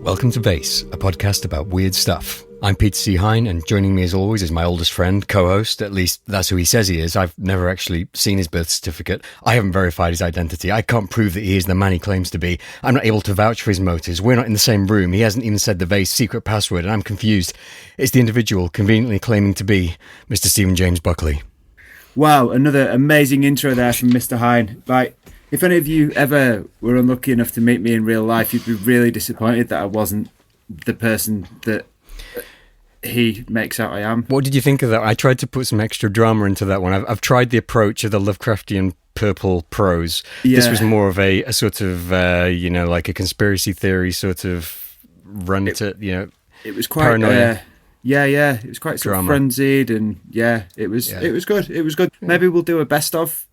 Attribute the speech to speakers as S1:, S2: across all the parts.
S1: Welcome to Vayse, a podcast about weird stuff. I'm Peter C. Hine, and joining me as always is my oldest friend, co-host, at least that's who he says he is. I've never actually seen his birth certificate. I haven't verified his identity. I can't prove that he is the man he claims to be. I'm not able to vouch for his motives. We're not in the same room. He hasn't even said the Vayse secret password, and I'm confused. It's the individual conveniently claiming to be Mr. Stephen James Buckley.
S2: Wow, another amazing intro there from Mr. Hine. Like, if any of you ever were unlucky enough to meet me in real life, you'd be really disappointed that I wasn't the person that he makes out I am.
S1: What did you think of that? I tried to put some extra drama into that one. I've tried the approach of the Lovecraftian purple prose. Yeah. This was more of a sort of, like a conspiracy theory sort of run to,
S2: it was quite
S1: paranoia.
S2: It was quite sort of frenzied, and it was good. It was good. Maybe we'll do a best of,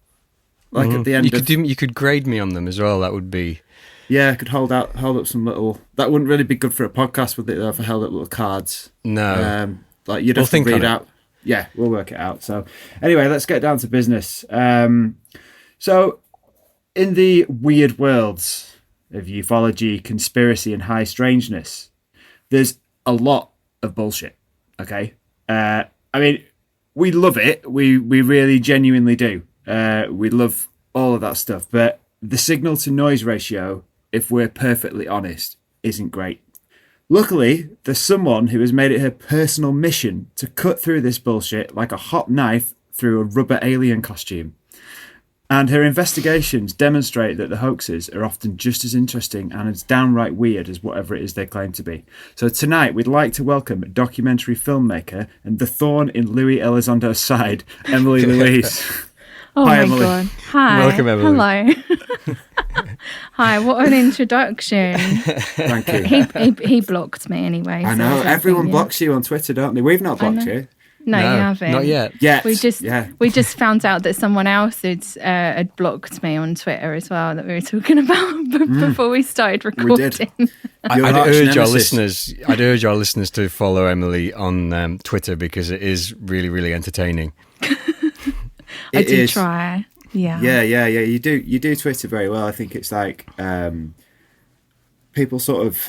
S2: at the end.
S1: You could grade me on them as well. That would be.
S2: Yeah, I could hold up some little. That wouldn't really be good for a podcast, would it? Though, if I held up little cards.
S1: No.
S2: You'd have to read out. Yeah, we'll work it out. So, anyway, let's get down to business. So, in the weird worlds of ufology, conspiracy, and high strangeness, there's a lot of bullshit. Okay, I mean, we love it. We really genuinely do. We love all of that stuff, but the signal to noise ratio, if we're perfectly honest, isn't great. Luckily, there's someone who has made it her personal mission to cut through this bullshit like a hot knife through a rubber alien costume. And her investigations demonstrate that the hoaxes are often just as interesting and as downright weird as whatever it is they claim to be. So tonight, we'd like to welcome documentary filmmaker and the thorn in Louis Elizondo's side, Emily Louise.
S3: Oh
S2: Hi,
S3: my
S2: Emily.
S3: God. Hi.
S1: Welcome, Emily.
S3: Hello. Hi, what an introduction.
S2: Thank you.
S3: He blocked me anyway.
S2: I know, everyone blocks you on Twitter, don't they? We've not blocked you.
S3: No, you haven't.
S1: Not yet.
S3: We just found out that someone else had blocked me on Twitter as well, that we were talking about before we started recording.
S2: We did.
S1: I'd urge our listeners to follow Emily on Twitter, because it is really, really entertaining.
S3: I do try. Yeah.
S2: Yeah. You do Twitter very well. I think it's like people sort of,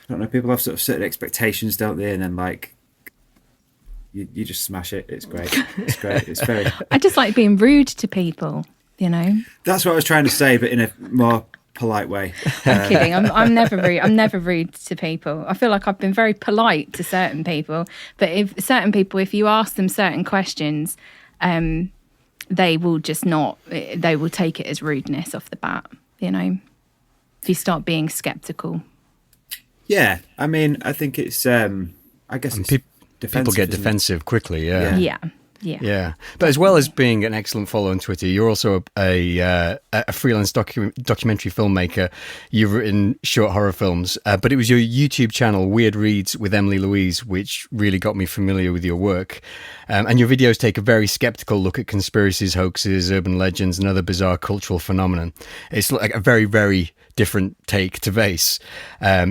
S2: I don't know, people have sort of certain expectations, don't they? And then like you just smash it. It's great. It's great. It's very.
S3: I just like being rude to people,
S2: That's what I was trying to say, but in a more polite way.
S3: I'm kidding. I'm never rude. I'm never rude to people. I feel like I've been very polite to certain people, but if you ask them certain questions, they will just not. They will take it as rudeness off the bat. If you start being skeptical.
S2: Yeah, I mean, I think it's. I guess it's
S1: people get defensive quickly. Yeah.
S3: Yeah.
S1: But as well as being an excellent follower on Twitter, you're also a freelance documentary filmmaker. You've written short horror films, but it was your YouTube channel, Weird Reads with Emily Louise, which really got me familiar with your work. And your videos take a very skeptical look at conspiracies, hoaxes, urban legends, and other bizarre cultural phenomenon. It's like a very, very different take to Vayse.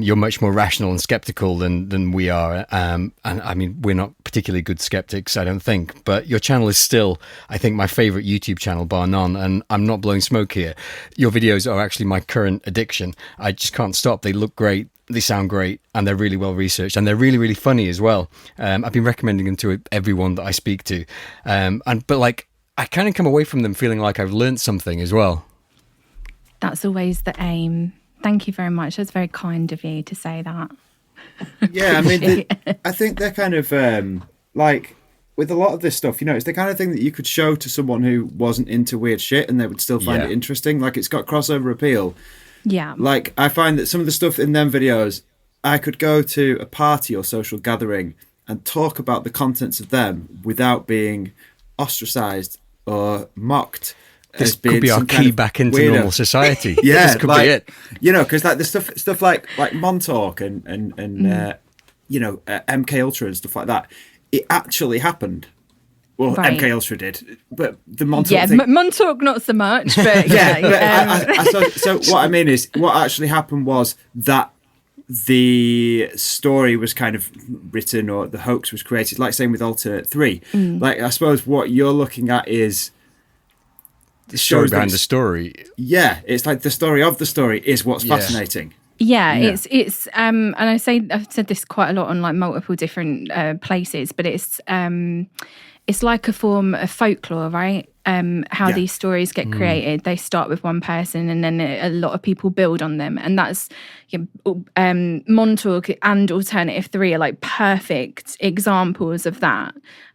S1: You're much more rational and skeptical than we are. And I mean, we're not particularly good skeptics, I don't think, but your channel is still, I think, my favorite YouTube channel, bar none. And I'm not blowing smoke here. Your videos are actually my current addiction. I just can't stop. They look great. They sound great, and they're really well researched, and they're really, really funny as well. I've been recommending them to everyone that I speak to. But I kind of come away from them feeling like I've learned something as well.
S3: That's always the aim. Thank you very much. That's very kind of you to say that.
S2: Yeah, I mean, I think they're kind of like with a lot of this stuff, it's the kind of thing that you could show to someone who wasn't into weird shit and they would still find it interesting. Like, it's got crossover appeal.
S3: Yeah.
S2: Like, I find that some of the stuff in them videos, I could go to a party or social gathering and talk about the contents of them without being ostracized or mocked.
S1: This could be our key back into
S2: weirdo.
S1: Normal society.
S2: Yeah,
S1: this could be it.
S2: Because like the stuff like Montauk and MK Ultra and stuff like that, it actually happened. Well, right. MK Ultra did, but the Montauk thing...
S3: Montauk not so much, but
S2: so what I mean is, what actually happened was that the story was kind of written, or the hoax was created, like same with Alternate 3. Like, I suppose what you're looking at is
S1: the story behind the story.
S2: Yeah, it's like the story of the story is what's fascinating.
S3: Yeah, it's and I've said this quite a lot on like multiple different places, but it's like a form of folklore, right? How these stories get created. They start with one person, and then a lot of people build on them, and that's Montauk and Alternative 3 are like perfect examples of that.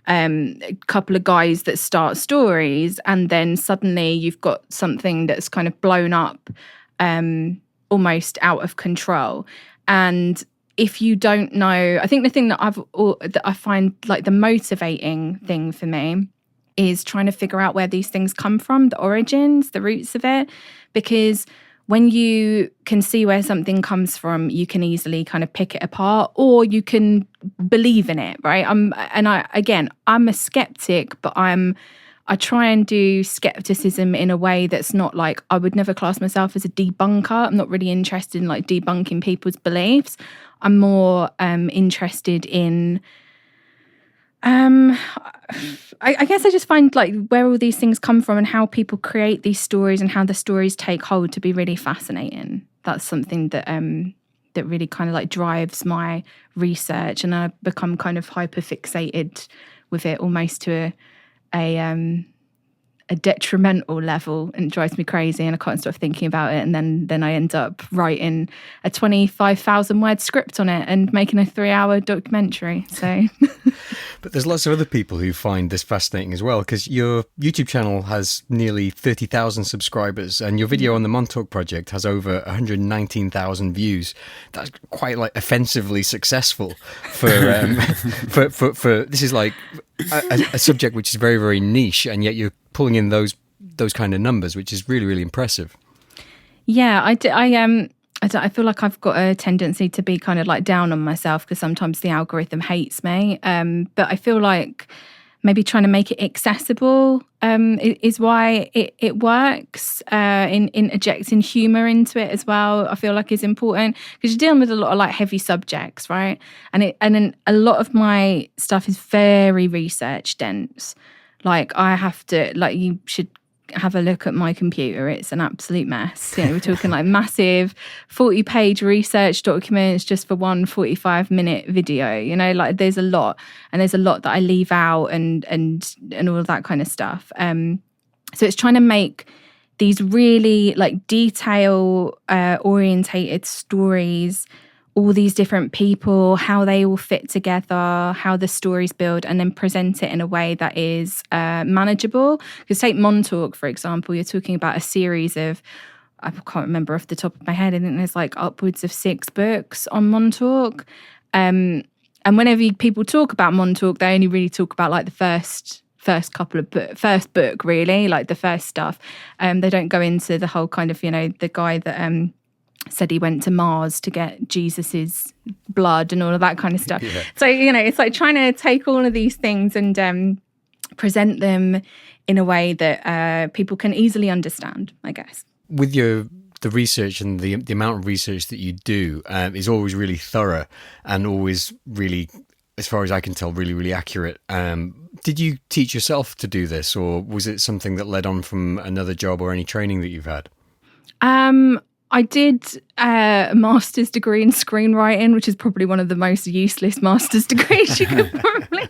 S3: A couple of guys that start stories, and then suddenly you've got something that's kind of blown up, almost out of control. And if you don't know, I think the thing that I find like the motivating thing for me is trying to figure out where these things come from, the origins, the roots of it. Because when you can see where something comes from, you can easily kind of pick it apart, or you can believe in it, right? I'm a skeptic, but I try and do skepticism in a way that's not like, I would never class myself as a debunker. I'm not really interested in like debunking people's beliefs. I'm more interested in, I guess I just find like where all these things come from and how people create these stories and how the stories take hold to be really fascinating. That's something that that really kind of like drives my research, and I become kind of hyper fixated with it, almost to a detrimental level, and it drives me crazy, and I can't stop thinking about it. And then I end up writing a 25,000 word script on it and making a 3-hour documentary. So,
S1: but there's lots of other people who find this fascinating as well, because your YouTube channel has nearly 30,000 subscribers, and your video on the Montauk Project has over 119,000 views. That's quite like offensively successful for for this is like a subject which is very, very niche, and yet you're pulling in those kind of numbers, which is really, really impressive.
S3: Yeah, I feel like I've got a tendency to be kind of like down on myself because sometimes the algorithm hates me. But I feel like maybe trying to make it accessible is why it works. In injecting humour into it as well, I feel like is important, because you're dealing with a lot of like heavy subjects, right? And then a lot of my stuff is very research dense. Like I have to, like, you should have a look at my computer. It's an absolute mess. You know, we're talking like massive 40-page research documents just for one 45-minute video. You know, like there's a lot, and there's a lot that I leave out, and all of that kind of stuff. So it's trying to make these really like detail orientated stories, all these different people, how they all fit together, how the stories build, and then present it in a way that is manageable. Because take Montauk, for example, you're talking about a series of, I can't remember off the top of my head, I think there's like upwards of 6 books on Montauk. And whenever people talk about Montauk, they only really talk about like the first couple of first book, really, like the first stuff. They don't go into the whole kind of, you know, the guy that said he went to Mars to get Jesus's blood and all of that kind of stuff. Yeah. So, you know, it's like trying to take all of these things and present them in a way that people can easily understand, I guess.
S1: With the research and the amount of research that you do is always really thorough and always really, as far as I can tell, really, really accurate. Did you teach yourself to do this, or was it something that led on from another job or any training that you've had?
S3: I did a master's degree in screenwriting, which is probably one of the most useless master's degrees you could probably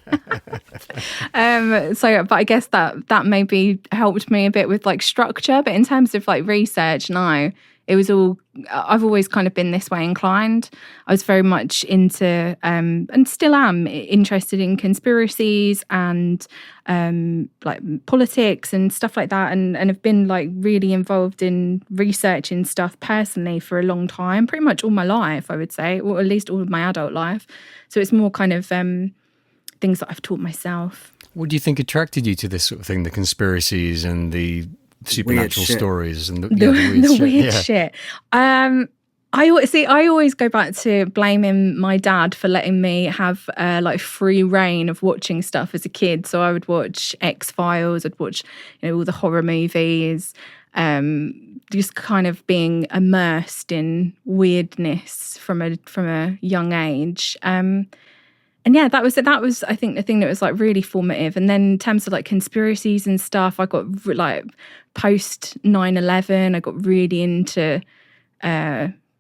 S3: have. But I guess that maybe helped me a bit with like structure. But in terms of like research, no, it was all, I've always kind of been this way inclined. I was very much into, and still am, interested in conspiracies and like politics and stuff like that, and have been like really involved in researching stuff personally for a long time, pretty much all my life, I would say, or at least all of my adult life. So it's more kind of things that I've taught myself.
S1: What do you think attracted you to this sort of thing, the conspiracies and the supernatural stories and the weird shit?
S3: I always go back to blaming my dad for letting me have like free reign of watching stuff as a kid. So I would watch X-Files, I'd watch, you know, all the horror movies, just kind of being immersed in weirdness from a young age. And yeah, that was I think the thing that was like really formative. And then in terms of like conspiracies and stuff, I got like post 9/11, I got really into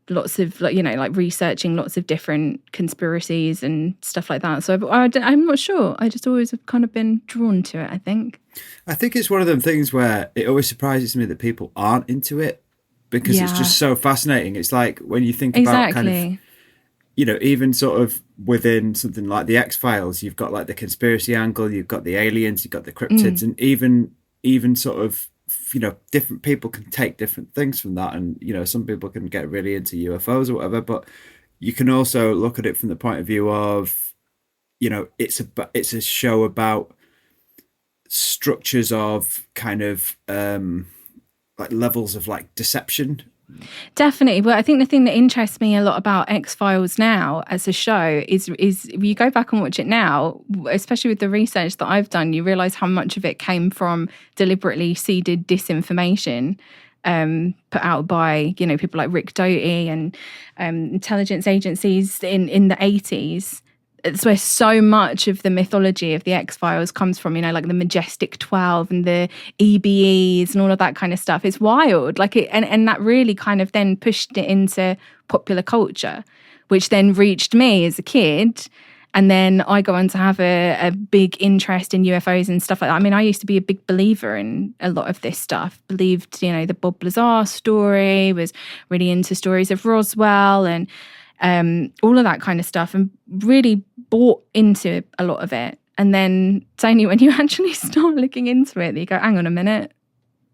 S3: lots of like researching lots of different conspiracies and stuff like that. So I'm not sure. I just always have kind of been drawn to it, I think.
S2: I think it's one of them things where it always surprises me that people aren't into it, because it's just so fascinating. It's like when you think about kind of, even sort of within something like the X-Files, you've got like the conspiracy angle, you've got the aliens, you've got the cryptids, and even sort of, different people can take different things from that. And, some people can get really into UFOs or whatever, but you can also look at it from the point of view of, it's a show about structures of kind of like levels of like deception.
S3: Definitely. Well, I think the thing that interests me a lot about X-Files now as a show is you go back and watch it now, especially with the research that I've done, you realise how much of it came from deliberately seeded disinformation put out by, people like Rick Doty and intelligence agencies in the 80s. It's where so much of the mythology of the X-Files comes from, like the Majestic 12 and the EBEs and all of that kind of stuff. It's wild. And that really kind of then pushed it into popular culture, which then reached me as a kid. And then I go on to have a big interest in UFOs and stuff like that. I mean, I used to be a big believer in a lot of this stuff. Believed, the Bob Lazar story, was really into stories of Roswell and all of that kind of stuff, and really bought into a lot of it. And then it's only when you actually start looking into it that you go, hang on a minute,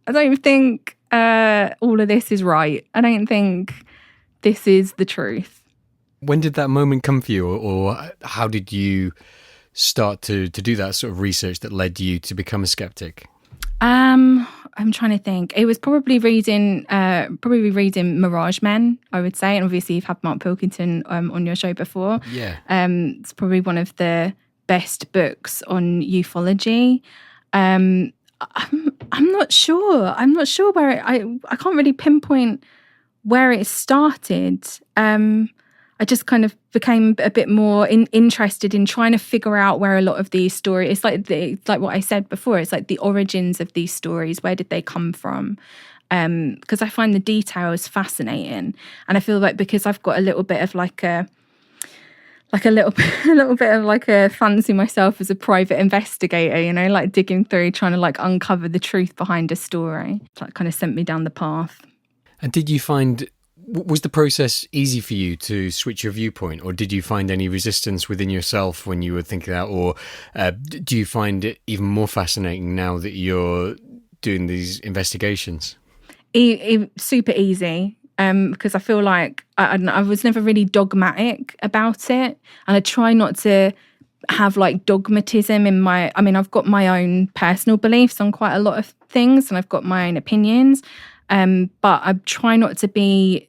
S3: I don't think all of this is right. I don't think this is the truth.
S1: When did that moment come for you, or how did you start to do that sort of research that led you to become a skeptic?
S3: I'm trying to think. It was probably reading Mirage Men, I would say. And obviously you've had Mark Pilkington on your show before.
S1: Yeah.
S3: It's probably one of the best books on ufology. I'm not sure. I'm not sure where I can't really pinpoint where it started. I just kind of became a bit more interested in trying to figure out where a lot of these stories, it's like what I said before, it's like the origins of these stories. Where did they come from? Because I find the details fascinating, and I feel like because I've got a little bit of a little bit of like a fancy myself as a private investigator, like digging through, trying to like uncover the truth behind a story. That kind of sent me down the path.
S1: And did you find, was the process easy for you to switch your viewpoint, or did you find any resistance within yourself when you were thinking that, or do you find it even more fascinating now that you're doing these investigations?
S3: Super easy, because I feel like I was never really dogmatic about it, and I try not to have like dogmatism in I've got my own personal beliefs on quite a lot of things, and I've got my own opinions, but I try not to be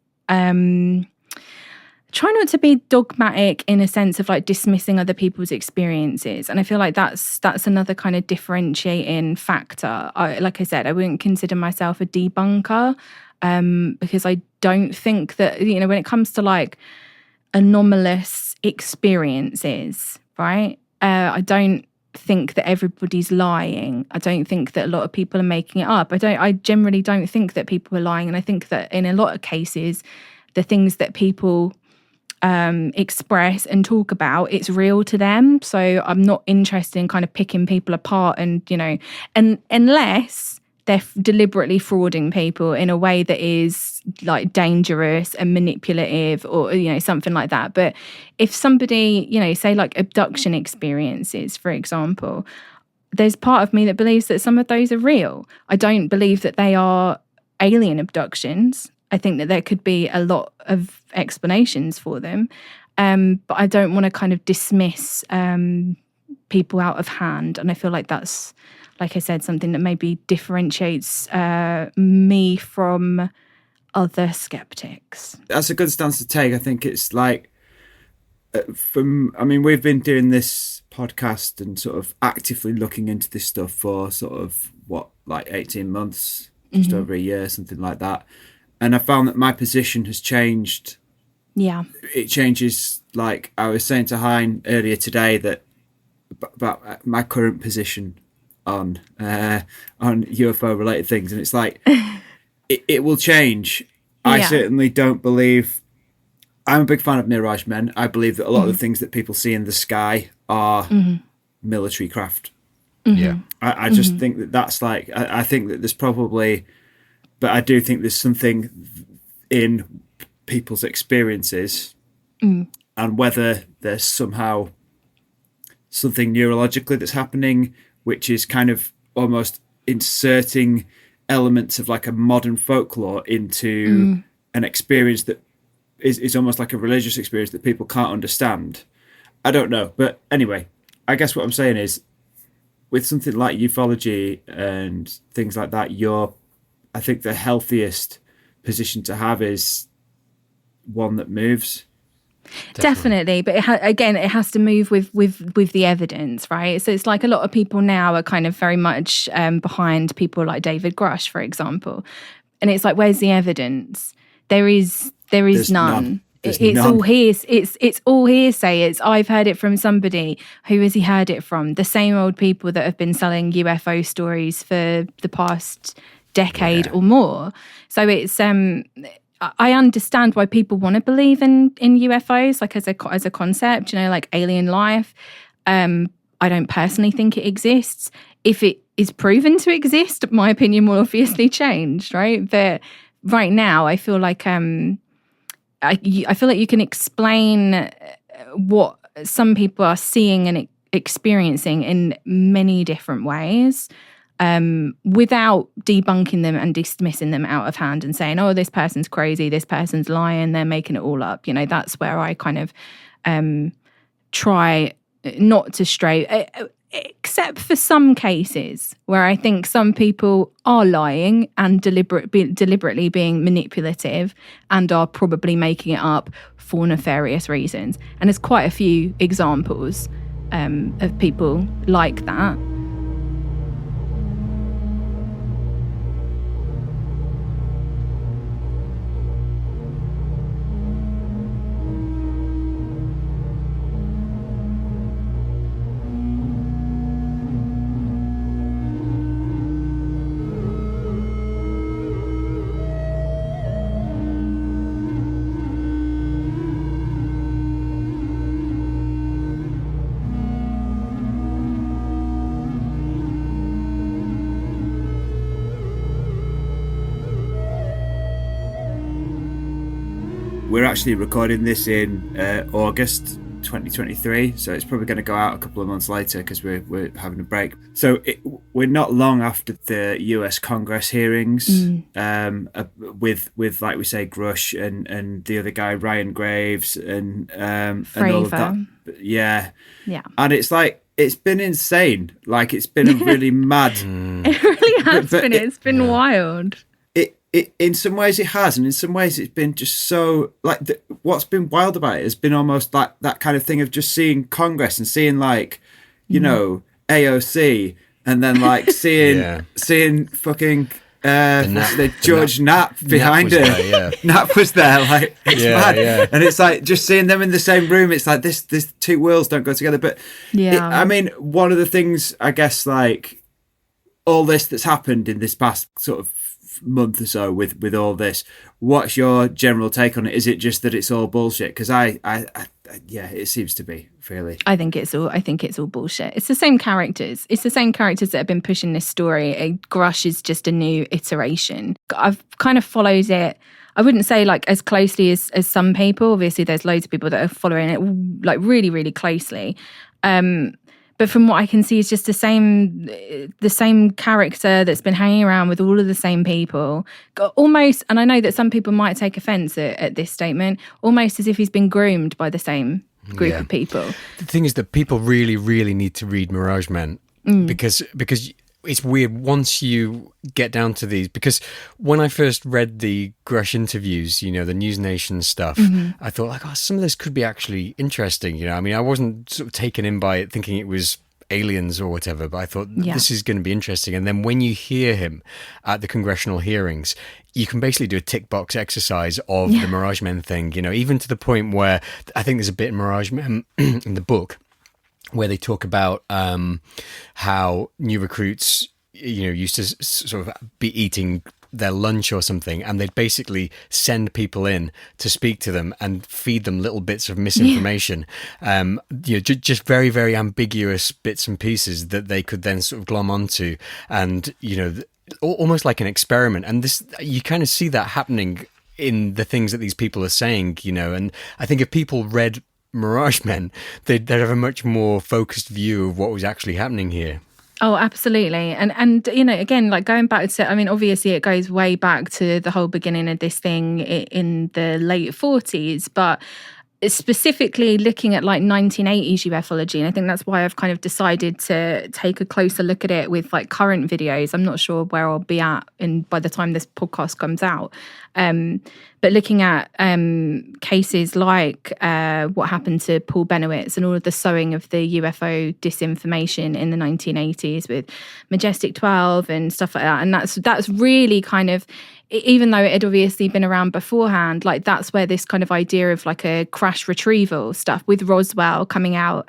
S3: dogmatic in a sense of like dismissing other people's experiences. And I feel like that's another kind of differentiating factor. Like I said, I wouldn't consider myself a debunker, because I don't think that, when it comes to like anomalous experiences, right? I don't think that everybody's lying. I don't think that a lot of people are making it up. I generally don't think that people are lying. And I think that in a lot of cases, the things that people express and talk about, it's real to them. So I'm not interested in kind of picking people apart and unless they're deliberately frauding people in a way that is like dangerous and manipulative, or something like that. But if somebody, say like abduction experiences, for example, there's part of me that believes that some of those are real. I don't believe that they are alien abductions. I think that there could be a lot of explanations for them, but I don't want to kind of dismiss people out of hand. And I feel like that's, like I said, something that maybe differentiates me from other skeptics.
S2: That's a good stance to take. I think it's like, we've been doing this podcast and sort of actively looking into this stuff for sort of 18 months, just over a year, something like that. And I found that my position has changed.
S3: Yeah.
S2: It changes. Like I was saying to Hine earlier today, that about my current position on UFO related things, and it's like it will change. I certainly don't believe I'm a big fan of Mirage Men. I believe that a lot of the things that people see in the sky are military craft.
S1: Yeah.
S2: I just think that that's like, I think that there's probably, but I do think there's something in people's experiences and whether there's somehow something neurologically that's happening, which is kind of almost inserting elements of like a modern folklore into an experience that is almost like a religious experience that people can't understand. I don't know. But anyway, I guess what I'm saying is with something like ufology and things like that, I think the healthiest position to have is one that moves.
S3: Definitely, but it has to move with the evidence, right? So it's like a lot of people now are kind of very much behind people like David Grusch, for example, and it's like, where's the evidence? There's none. It's all it's all hearsay. It's I've heard it from somebody. Who has he heard it from? The same old people that have been selling UFO stories for the past decade or more. So it's I understand why people want to believe in UFOs, like as a concept, like alien life. I don't personally think it exists. If it is proven to exist, my opinion will obviously change, right? But right now, I feel like I feel like you can explain what some people are seeing and experiencing in many different ways. Without debunking them and dismissing them out of hand and saying, oh, this person's crazy, this person's lying, they're making it all up. That's where I kind of try not to stray, except for some cases where I think some people are lying and deliberately being manipulative and are probably making it up for nefarious reasons. And there's quite a few examples of people like that.
S2: We're actually recording this in August 2023, so it's probably going to go out a couple of months later because we're having a break. So we're not long after the US Congress hearings with like we say Grusch and the other guy Ryan Graves and all of that. Yeah. And it's like it's been insane. Like it's been a really mad.
S3: It really has been. It's been wild.
S2: It in some ways it has, and in some ways it's been just so like what's been wild about it has been almost like that kind of thing of just seeing Congress and seeing like AOC and then like seeing fucking George Knapp behind her. Knapp was there, like it's mad. And it's like just seeing them in the same room. It's like this two worlds don't go together. But I mean, one of the things I guess like all this that's happened in this past sort of month or so with all this, what's your general take on it? Is it just that it's all bullshit? Because it seems to be really. I think it's all bullshit. It's the same characters. It's the same characters that have been pushing this story. Grusch is just a new iteration. I've kind of followed it. I wouldn't say like as closely as some people. Obviously, there's loads of people that are following it like really, really closely. But from what I can see, it's just the same character that's been hanging around with all of the same people. Almost, and I know that some people might take offence at this statement, almost as if he's been groomed by the same group of people.
S1: The thing is that people really, really need to read Mirage Men because it's weird once you get down to these, because when I first read the Grusch interviews, the News Nation stuff, I thought like, some of this could be actually interesting. I mean, I wasn't sort of taken in by it thinking it was aliens or whatever, but I thought this is going to be interesting. And then when you hear him at the congressional hearings, you can basically do a tick box exercise of the Mirage Men thing, even to the point where I think there's a bit in Mirage Men in the book where they talk about how new recruits, used to sort of be eating their lunch or something, and they'd basically send people in to speak to them and feed them little bits of misinformation. Just very, very ambiguous bits and pieces that they could then sort of glom onto, and almost like an experiment. And this, you kind of see that happening in the things that these people are saying, and I think if people read Mirage Men, they'd have a much more focused view of what was actually happening here.
S3: Oh, absolutely. And again, like going back to, I mean, obviously it goes way back to the whole beginning of this thing in the late 40s, but specifically looking at like 1980s ufology, and I think that's why I've kind of decided to take a closer look at it with like current videos. I'm not sure where I'll be at by the time this podcast comes out, but looking at cases like what happened to Paul Benowitz and all of the sowing of the UFO disinformation in the 1980s with Majestic 12 and stuff like that, and that's really kind of, even though it had obviously been around beforehand, like that's where this kind of idea of like a crash retrieval stuff with Roswell coming out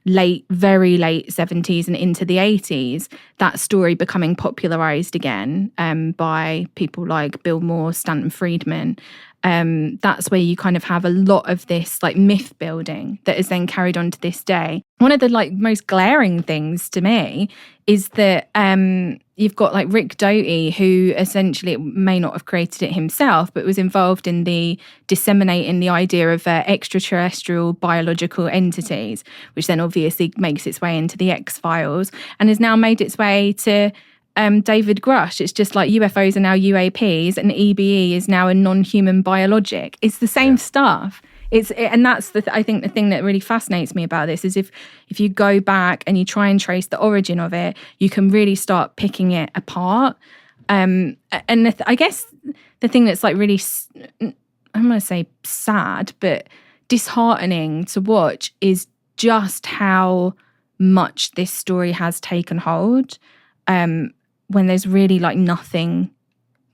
S3: very late 70s and into the 80s, that story becoming popularized again by people like Bill Moore, Stanton Friedman. That's where you kind of have a lot of this like myth building that is then carried on to this day. One of the like most glaring things to me is that you've got like Rick Doty, who essentially may not have created it himself, but was involved in the disseminating the idea of extraterrestrial biological entities, which then obviously makes its way into the X-Files and has now made its way to David Grusch. It's just like UFOs are now UAPs and EBE is now a non-human biologic. It's the same stuff. And that's I think the thing that really fascinates me about this is if you go back and you try and trace the origin of it, you can really start picking it apart. And I guess the thing that's like really, I'm going to say sad, but disheartening to watch is just how much this story has taken hold when there's really like nothing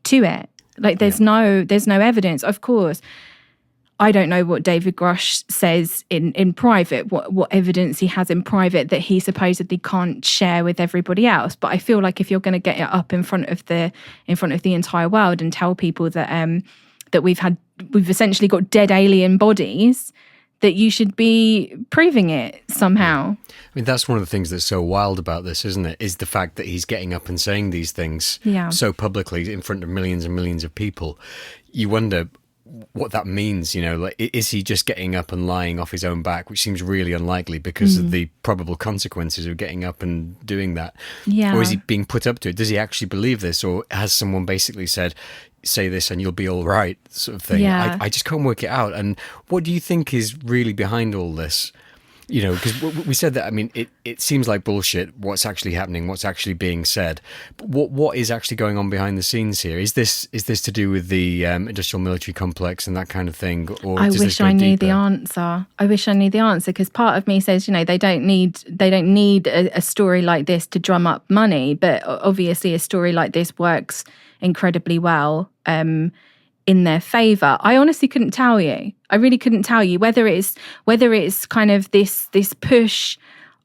S3: to it. Like there's no evidence. Of course, I don't know what David Grusch says in private, what evidence he has in private that he supposedly can't share with everybody else. But I feel like if you're going to get it up in front of the entire world and tell people that that we've essentially got dead alien bodies, that you should be proving it somehow.
S1: I mean, that's one of the things that's so wild about this, isn't it? Is the fact that he's getting up and saying these things so publicly in front of millions and millions of people. You wonder what that means, like, is he just getting up and lying off his own back, which seems really unlikely because of the probable consequences of getting up and doing that?
S3: Yeah.
S1: Or is he being put up to it? Does he actually believe this? Or has someone basically said, say this and you'll be all right, sort of thing?
S3: Yeah.
S1: I just can't work it out. And what do you think is really behind all this? Because we said that, I mean, it seems like bullshit, what's actually happening, what's actually being said. But what is actually going on behind the scenes here? Is this to do with the industrial military complex and that kind of thing? Or
S3: I wish I knew the answer. I wish I knew the answer, because part of me says, they don't need a story like this to drum up money. But obviously a story like this works incredibly well in their favor. I honestly couldn't tell you. I really couldn't tell you whether it's kind of this push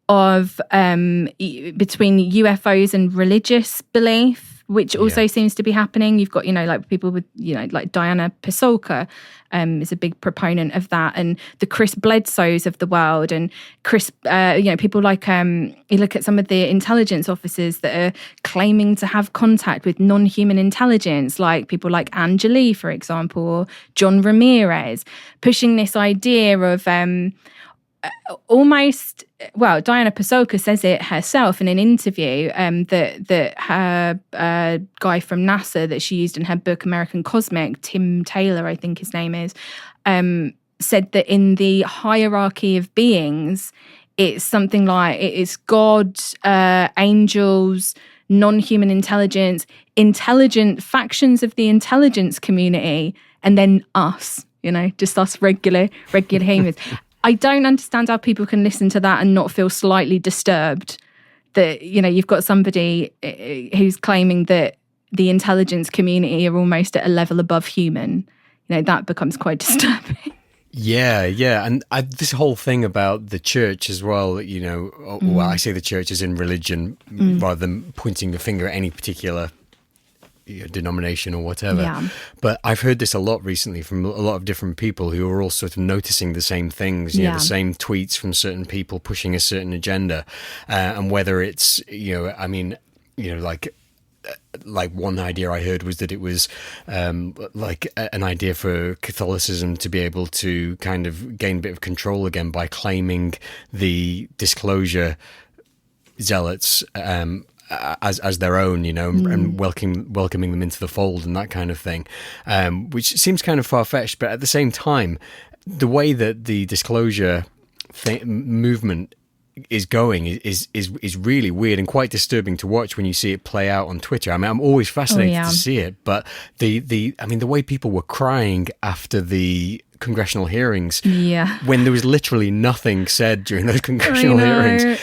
S3: of between UFOs and religious belief, which also seems to be happening. You've got, like people with, like Diana Pasulka is a big proponent of that, and the Chris Bledsoes of the world, and people like, you look at some of the intelligence officers that are claiming to have contact with non-human intelligence, like people like Angeli, for example, or John Ramirez, pushing this idea of almost, well, Diana Pasulka says it herself in an interview, that her guy from NASA that she used in her book American Cosmic, Tim Taylor, I think his name is, said that in the hierarchy of beings, it's something like it is God, angels, non-human intelligence, intelligent factions of the intelligence community, and then us, just us regular humans. I don't understand how people can listen to that and not feel slightly disturbed that, you've got somebody who's claiming that the intelligence community are almost at a level above human. That becomes quite disturbing.
S1: Yeah. And this whole thing about the church as well, well, I say the church is in religion rather than pointing the finger at any particular denomination or whatever.
S3: Yeah.
S1: But I've heard this a lot recently from a lot of different people who are all sort of noticing the same things, you know, the same tweets from certain people pushing a certain agenda, and whether it's, I mean, like one idea I heard was that it was like an idea for Catholicism to be able to kind of gain a bit of control again by claiming the disclosure zealots as their own, and welcoming them into the fold and that kind of thing, which seems kind of far-fetched, but at the same time, the way that the disclosure movement is going is really weird and quite disturbing to watch when you see it play out on Twitter. I mean, I'm always fascinated to see it, but the way people were crying after the congressional hearings, when there was literally nothing said during those congressional hearings,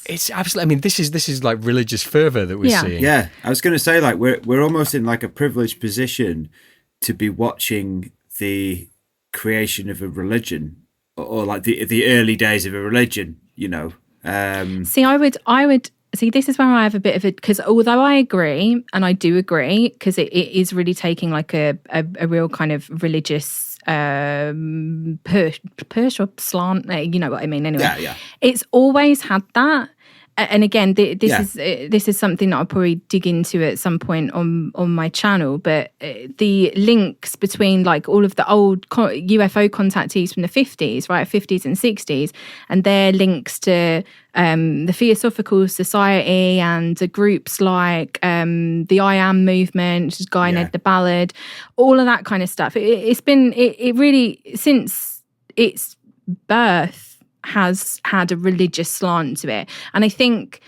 S1: it's absolutely. I mean, this is like religious fervor that we're seeing.
S2: Yeah, I was going to say, like, we're almost in like a privileged position to be watching the creation of a religion, or like the early days of a religion.
S3: See, I would see. This is where I have a bit of it, because although I agree, and I do agree, because it is really taking like a real kind of religious push or slant. You know what I mean? Anyway,
S2: yeah.
S3: It's always had that. And again, this is something that I'll probably dig into at some point on my channel. But the links between like all of the old UFO contactees from the 50s, right, 50s and 60s, and their links to the Theosophical Society and groups like the I Am movement, which is Guy and Ed the Ballad, all of that kind of stuff. It's been really, since its birth, has had a religious slant to it, and I think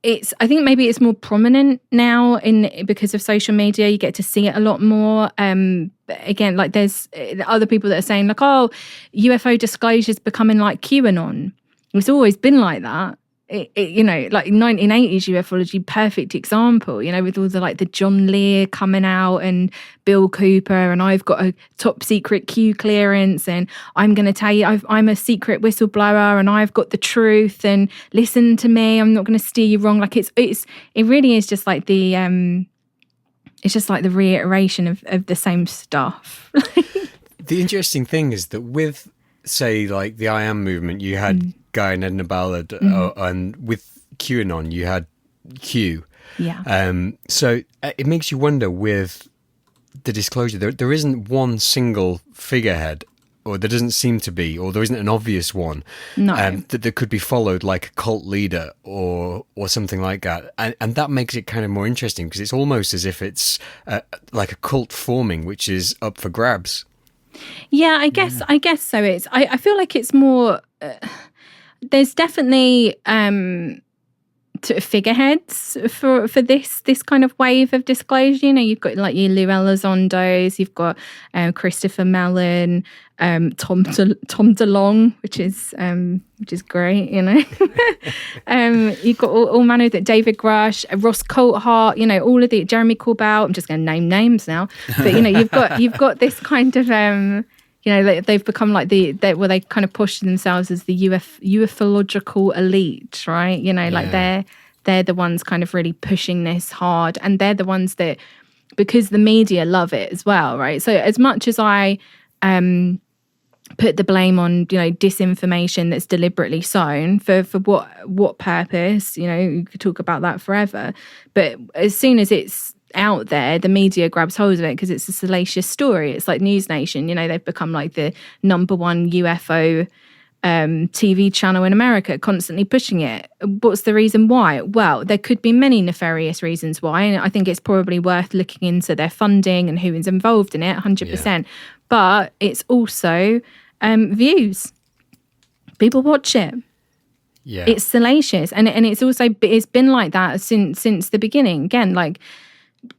S3: maybe it's more prominent now because of social media. You get to see it a lot more. Again, like there's other people that are saying like, oh, UFO disclosure's becoming like QAnon. It's always been like that. Like 1980s ufology, perfect example, with all the John Lear coming out and Bill Cooper, and I've got a top secret Q clearance, and I'm going to tell you I'm a secret whistleblower, and I've got the truth, and listen to me, I'm not going to steer you wrong. Like it really is just like the it's just like the reiteration of the same stuff.
S1: The interesting thing is that with, say, like the I Am movement, you had Guy and Edna Ballard, and with QAnon you had Q.
S3: Yeah.
S1: So it makes you wonder with the disclosure. There isn't one single figurehead, or there doesn't seem to be, or there isn't an obvious one that could be followed, like a cult leader or something like that. And that makes it kind of more interesting, because it's almost as if it's like a cult forming, which is up for grabs.
S3: Yeah, I guess so. I feel like it's more. There's definitely figureheads for this kind of wave of disclosure. You've got like your Lou Elizondos, you've got Christopher Mellon, Tom DeLonge, which is great. You've got all manner that David Grusch, Ross Coulthart, all of the Jeremy Corbell. I'm just going to name names now, but you've got this kind of. They've become like where they kind of push themselves as the ufological elite, right? They're the ones kind of really pushing this hard, and they're the ones that, because the media love it as well, right? So as much as I put the blame on disinformation that's deliberately sown for what purpose, you could talk about that forever, but as soon as it's out there, the media grabs hold of it because it's a salacious story. It's like News Nation, they've become like the number one UFO TV channel in America, constantly pushing it. What's the reason why? Well, there could be many nefarious reasons why, and I think it's probably worth looking into their funding and who is involved in it, 100%. Yeah. But it's also views. People watch it.
S1: Yeah,
S3: it's salacious, and it's been like that since the beginning. Again, like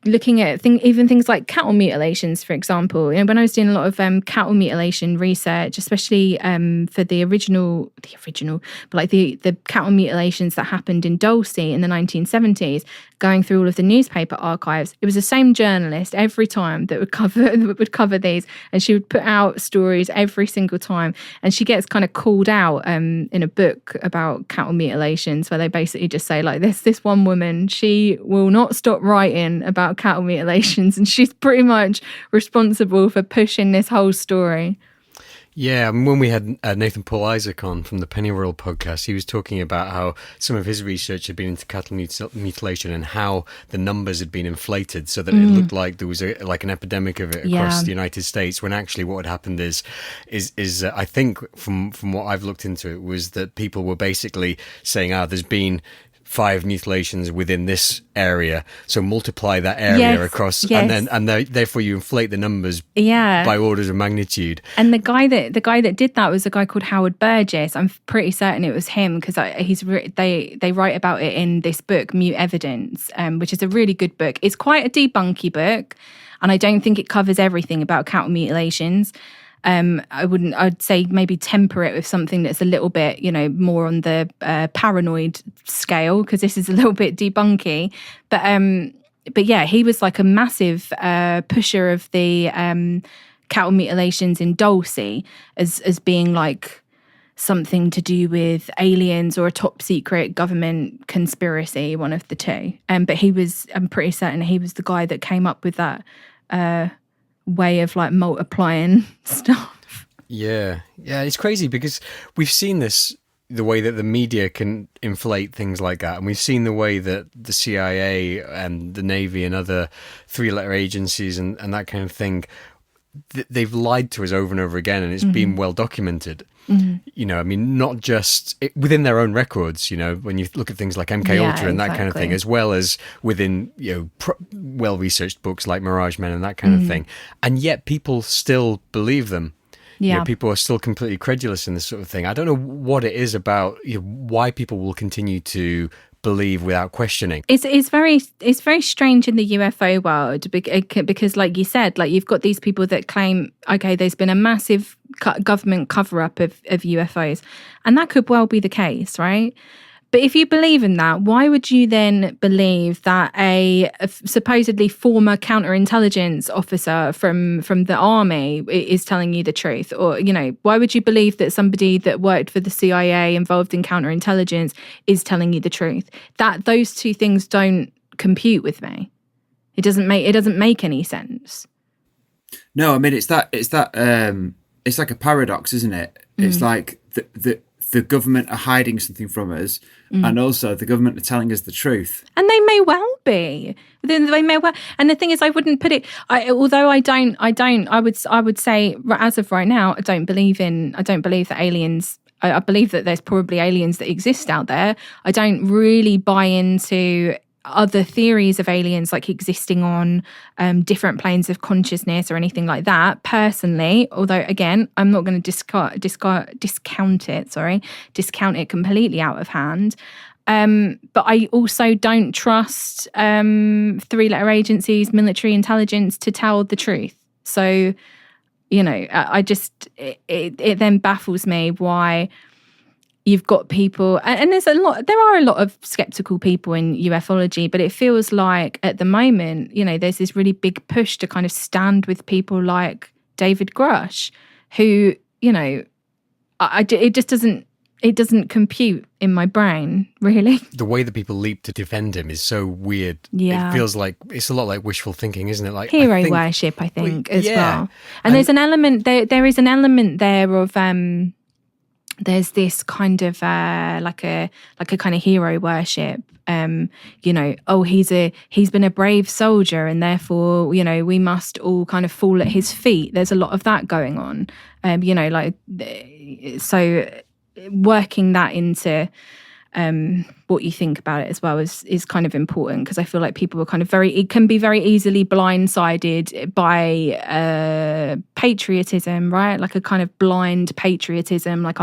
S3: looking at even things like cattle mutilations, for example. When I was doing a lot of cattle mutilation research, especially for the original, but like the cattle mutilations that happened in Dulcie in the 1970s, going through all of the newspaper archives, it was the same journalist every time that would cover these, and she would put out stories every single time. And she gets kind of called out in a book about cattle mutilations, where they basically just say like this one woman, she will not stop writing about cattle mutilations, and she's pretty much responsible for pushing this whole story.
S1: Yeah, and when we had Nathan Paul Isaac on from the Pennyroyal podcast, he was talking about how some of his research had been into cattle mutilation and how the numbers had been inflated so that it looked like there was like an epidemic of it across the United States, when actually what had happened is I think from what I've looked into it, was that people were basically saying, there's been 5 mutilations within this area, so multiply that area across, and therefore you inflate the numbers by orders of magnitude.
S3: And the guy that did that was a guy called Howard Burgess. I'm pretty certain it was him, because they write about it in this book, Mute Evidence, which is a really good book. It's quite a debunky book, and I don't think it covers everything about cattle mutilations. I'd say maybe temper it with something that's a little bit, more on the paranoid scale, because this is a little bit debunky. But yeah, he was like a massive pusher of the cattle mutilations in Dulce as being like something to do with aliens or a top secret government conspiracy, one of the two. But I'm pretty certain he was the guy that came up with that way of like multiplying stuff.
S1: Yeah, it's crazy because we've seen this, the way that the media can inflate things like that, and we've seen the way that the CIA and the Navy and other 3-letter agencies and that kind of thing, they've lied to us over and over again, and it's been well documented. I mean, not just within their own records, when you look at things like MK Ultra and that kind of thing, as well as within, well-researched books like Mirage Men and that kind of thing. And yet people still believe them.
S3: Yeah.
S1: People are still completely credulous in this sort of thing. I don't know what it is about why people will continue to believe without questioning.
S3: It's very strange in the UFO world because, like you said, like you've got these people that claim, okay, there's been a massive government cover-up of UFOs, and that could well be the case, right? But if you believe in that, why would you then believe that a supposedly former counterintelligence officer from the army is telling you the truth? Or, why would you believe that somebody that worked for the CIA involved in counterintelligence is telling you the truth? Those two things don't compute with me. It doesn't make any sense.
S2: No, I mean it's like a paradox, isn't it? It's like the government are hiding something from us, and also the government are telling us the truth. And
S3: they may well be. They may well. And the thing is, I wouldn't put it. I would say, as of right now, I don't believe that aliens. I believe that there's probably aliens that exist out there. I don't really buy into other theories of aliens like existing on different planes of consciousness or anything like that personally, although again I'm not going to discount it completely out of hand, but I also don't trust 3-letter agencies, military intelligence to tell the truth. So I just it then baffles me why you've got people, and there are a lot of skeptical people in ufology, but it feels like at the moment, there's this really big push to kind of stand with people like David Grusch, who, it just doesn't compute in my brain, really.
S1: The way that people leap to defend him is so weird.
S3: Yeah.
S1: It feels like it's a lot like wishful thinking, isn't it? Like
S3: hero worship, I think, as well. And there's an element there is an element there of there's this kind of like a kind of hero worship. He's been a brave soldier, and therefore we must all kind of fall at his feet. There's a lot of that going on. So working that into what you think about it as well is kind of important, because I feel like people are kind of it can be very easily blindsided by patriotism, right? Like a kind of blind patriotism, like,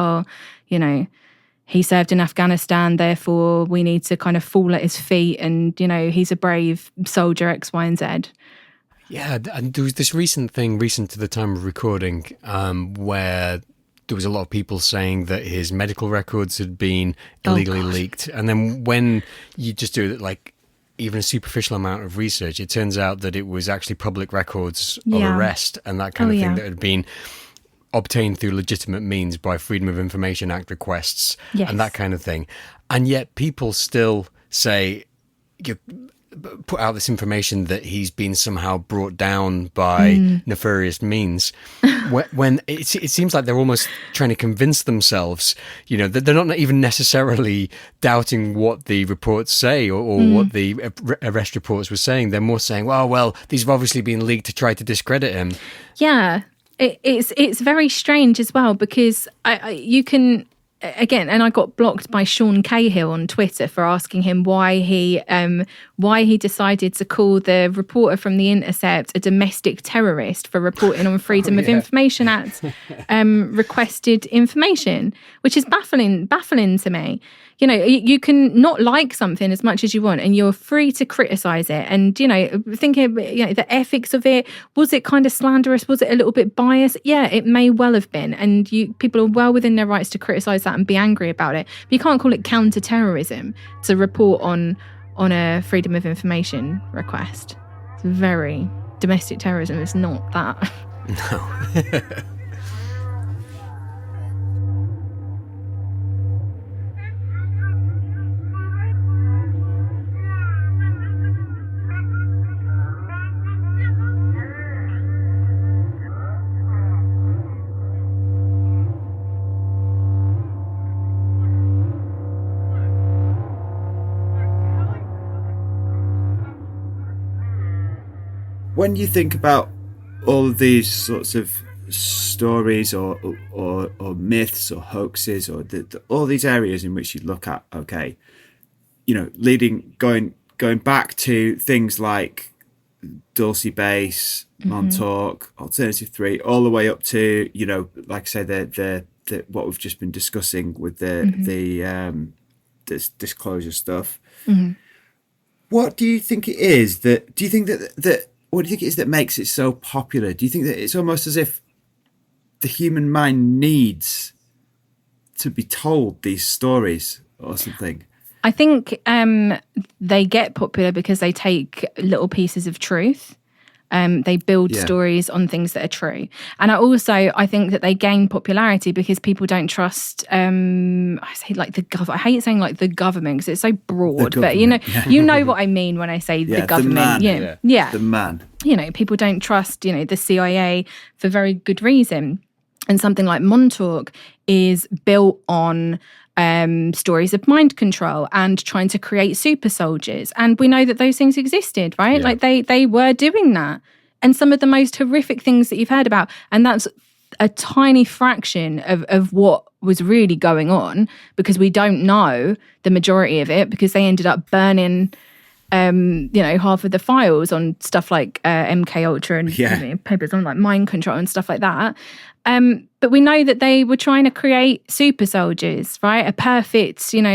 S3: he served in Afghanistan, therefore we need to kind of fall at his feet, and he's a brave soldier, X, Y, and Z.
S1: Yeah, and there was this recent to the time of recording, where there was a lot of people saying that his medical records had been illegally leaked. And then when you just do like even a superficial amount of research, it turns out that it was actually public records of arrest and that kind of thing that had been obtained through legitimate means by Freedom of Information Act requests and that kind of thing. And yet people still say, put out this information that he's been somehow brought down by nefarious means, when it seems like they're almost trying to convince themselves, that they're not even necessarily doubting what the reports say or what the arrest reports were saying. They're more saying, well, these have obviously been leaked to try to discredit him.
S3: Yeah, it's very strange as well, because you can... Again, and I got blocked by Sean Cahill on Twitter for asking him why he decided to call the reporter from The Intercept a domestic terrorist for reporting on Freedom of Information Act requested information, which is baffling to me. You can not like something as much as you want, and you're free to criticize it. And, thinking, the ethics of it, was it kind of slanderous? Was it a little bit biased? Yeah, it may well have been. And people are well within their rights to criticize that and be angry about it. But you can't call it counter-terrorism to report on a Freedom of Information request. It's very domestic terrorism. It's not that.
S1: No.
S2: When you think about all of these sorts of stories or myths or hoaxes or all these areas in which you look at, going back to things like Dulcie Base, Montauk, Alternative 3, all the way up to, like I say, the what we've just been discussing with the this disclosure stuff. What do you think it is what do you think it is that makes it so popular? Do you think that it's almost as if the human mind needs to be told these stories or something?
S3: I think they get popular because they take little pieces of truth. They build stories on things that are true. And I think that they gain popularity because people don't trust, I hate saying like the government because it's so broad, but you know what I mean when I say the government.
S2: The man.
S3: People don't trust, the CIA for very good reason. And something like Montauk is built on stories of mind control and trying to create super soldiers. And we know that those things existed, right? Yeah. Like they were doing that. And some of the most horrific things that you've heard about. And that's a tiny fraction of what was really going on, because we don't know the majority of it, because they ended up burning half of the files on stuff like MK Ultra and papers on like mind control and stuff like that. But we know that they were trying to create super soldiers, right? A perfect soldier,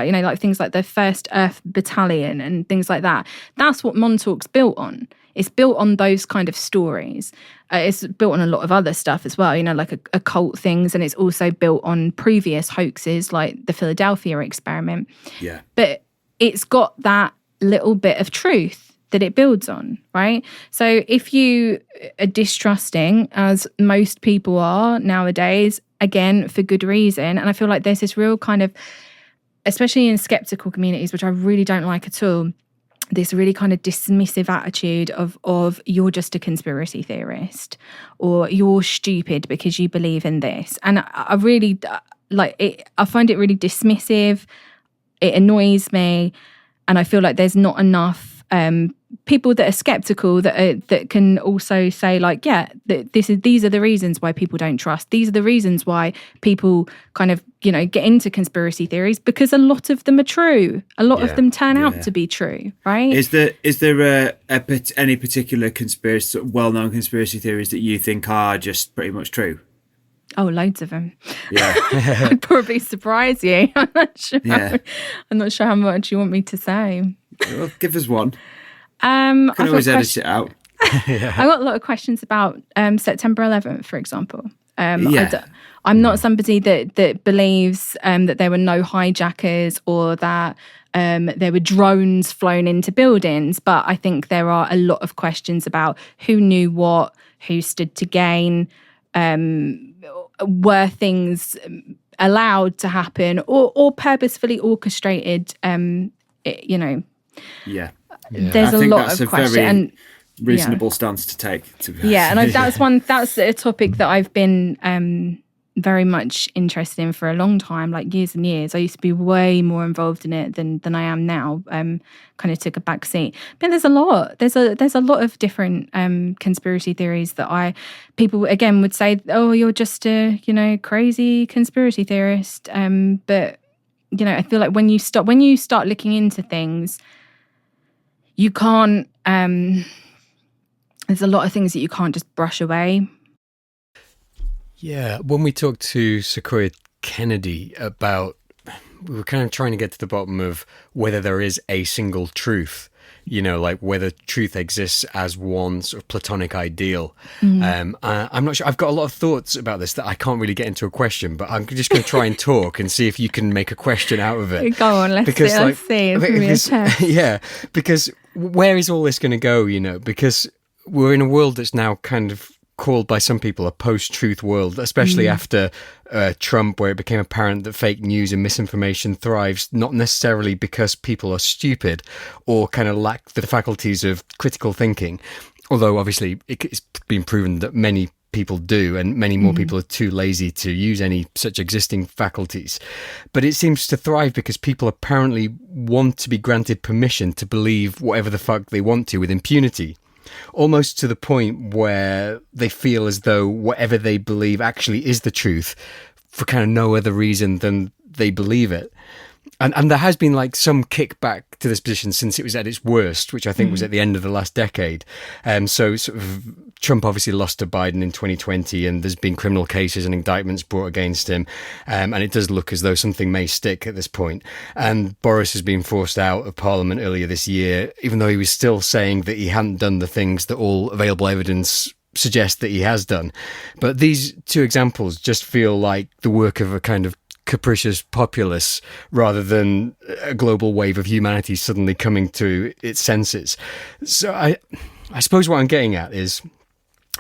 S3: like things like the 1st Earth Battalion and things like that. That's what Montauk's built on. It's built on those kind of stories. It's built on a lot of other stuff as well, like occult things. And it's also built on previous hoaxes like the Philadelphia experiment.
S2: Yeah.
S3: But it's got that little bit of truth that it builds on, right? So if you are distrusting, as most people are nowadays, again, for good reason, and I feel like there's this real kind of, especially in skeptical communities, which I really don't like at all, this really kind of dismissive attitude of you're just a conspiracy theorist, or you're stupid because you believe in this. And I really like it. I find it really dismissive. It annoys me. And I feel like there's not enough people that are skeptical that can also say like, these are the reasons why people don't trust. These are the reasons why people kind of, get into conspiracy theories, because a lot of them are true. A lot of them turn out to be true, right?
S2: Is there any particular well-known conspiracy theories that you think are just pretty much true?
S3: Oh, loads of them.
S2: Yeah.
S3: I'd probably surprise you. I'm not sure. Yeah. I'm not sure how much you want me to say.
S2: Well, give us one.
S3: Can
S2: always edit it out.
S3: I got a lot of questions about September 11th, for example. I'm not somebody that believes that there were no hijackers or that there were drones flown into buildings, but I think there are a lot of questions about who knew what, who stood to gain, were things allowed to happen or purposefully orchestrated
S2: Yeah.
S3: There's
S2: I
S3: a
S2: think
S3: lot
S2: that's
S3: of
S2: a
S3: question.
S2: very
S3: And
S2: reasonable stance to take, to be honest.
S3: yeah, and that's a topic that I've been very much interested in for a long time, like years and years. I used to be way more involved in it than I am now. Kind of took a back seat. But there's a lot. There's a lot of different conspiracy theories that people again would say, oh, you're just a crazy conspiracy theorist. But I feel like when you start looking into things, you can't. There's a lot of things that you can't just brush away.
S1: Yeah, when we talked to Sequoia Kennedy about, we were kind of trying to get to the bottom of whether there is a single truth, like whether truth exists as one sort of platonic ideal. I'm not sure. I've got a lot of thoughts about this that I can't really get into a question, but I'm just going to try and talk and see if you can make a question out of it.
S3: Go on, let's see. It's gonna be a test.
S1: Yeah, because where is all this going to go, Because we're in a world that's now kind of called by some people a post-truth world, especially after Trump, where it became apparent that fake news and misinformation thrives, not necessarily because people are stupid or kind of lack the faculties of critical thinking, although obviously it's been proven that many people do, and many more people are too lazy to use any such existing faculties. But it seems to thrive because people apparently want to be granted permission to believe whatever the fuck they want to with impunity. Almost to the point where they feel as though whatever they believe actually is the truth for kind of no other reason than they believe it. And there has been like some kickback to this position since it was at its worst, which I think was at the end of the last decade. So sort of Trump obviously lost to Biden in 2020, and there's been criminal cases and indictments brought against him. And it does look as though something may stick at this point. And Boris has been forced out of Parliament earlier this year, even though he was still saying that he hadn't done the things that all available evidence suggests that he has done. But these two examples just feel like the work of a kind of capricious populace rather than a global wave of humanity suddenly coming to its senses. So I suppose what I'm getting at is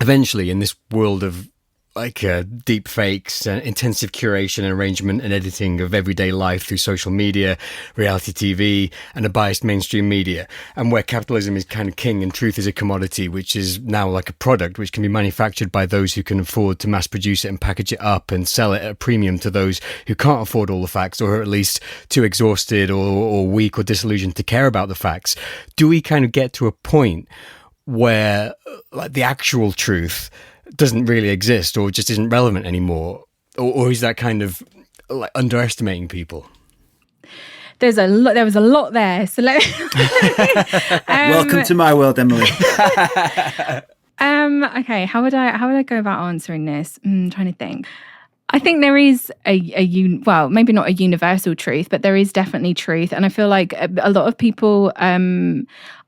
S1: eventually in this world of like deep fakes and intensive curation and arrangement and editing of everyday life through social media, reality TV and a biased mainstream media, and where capitalism is kind of king and truth is a commodity, which is now like a product which can be manufactured by those who can afford to mass produce it and package it up and sell it at a premium to those who can't afford all the facts, or are at least too exhausted or weak or disillusioned to care about the facts. Do we kind of get to a point where like the actual truth doesn't really exist or just isn't relevant anymore, or is that kind of like underestimating people?
S3: There was a lot there, so
S2: welcome to my world, Emily.
S3: Okay, how would I go about answering this? I'm trying to think. I think there is maybe not a universal truth, but there is definitely truth. And I feel like a lot of people,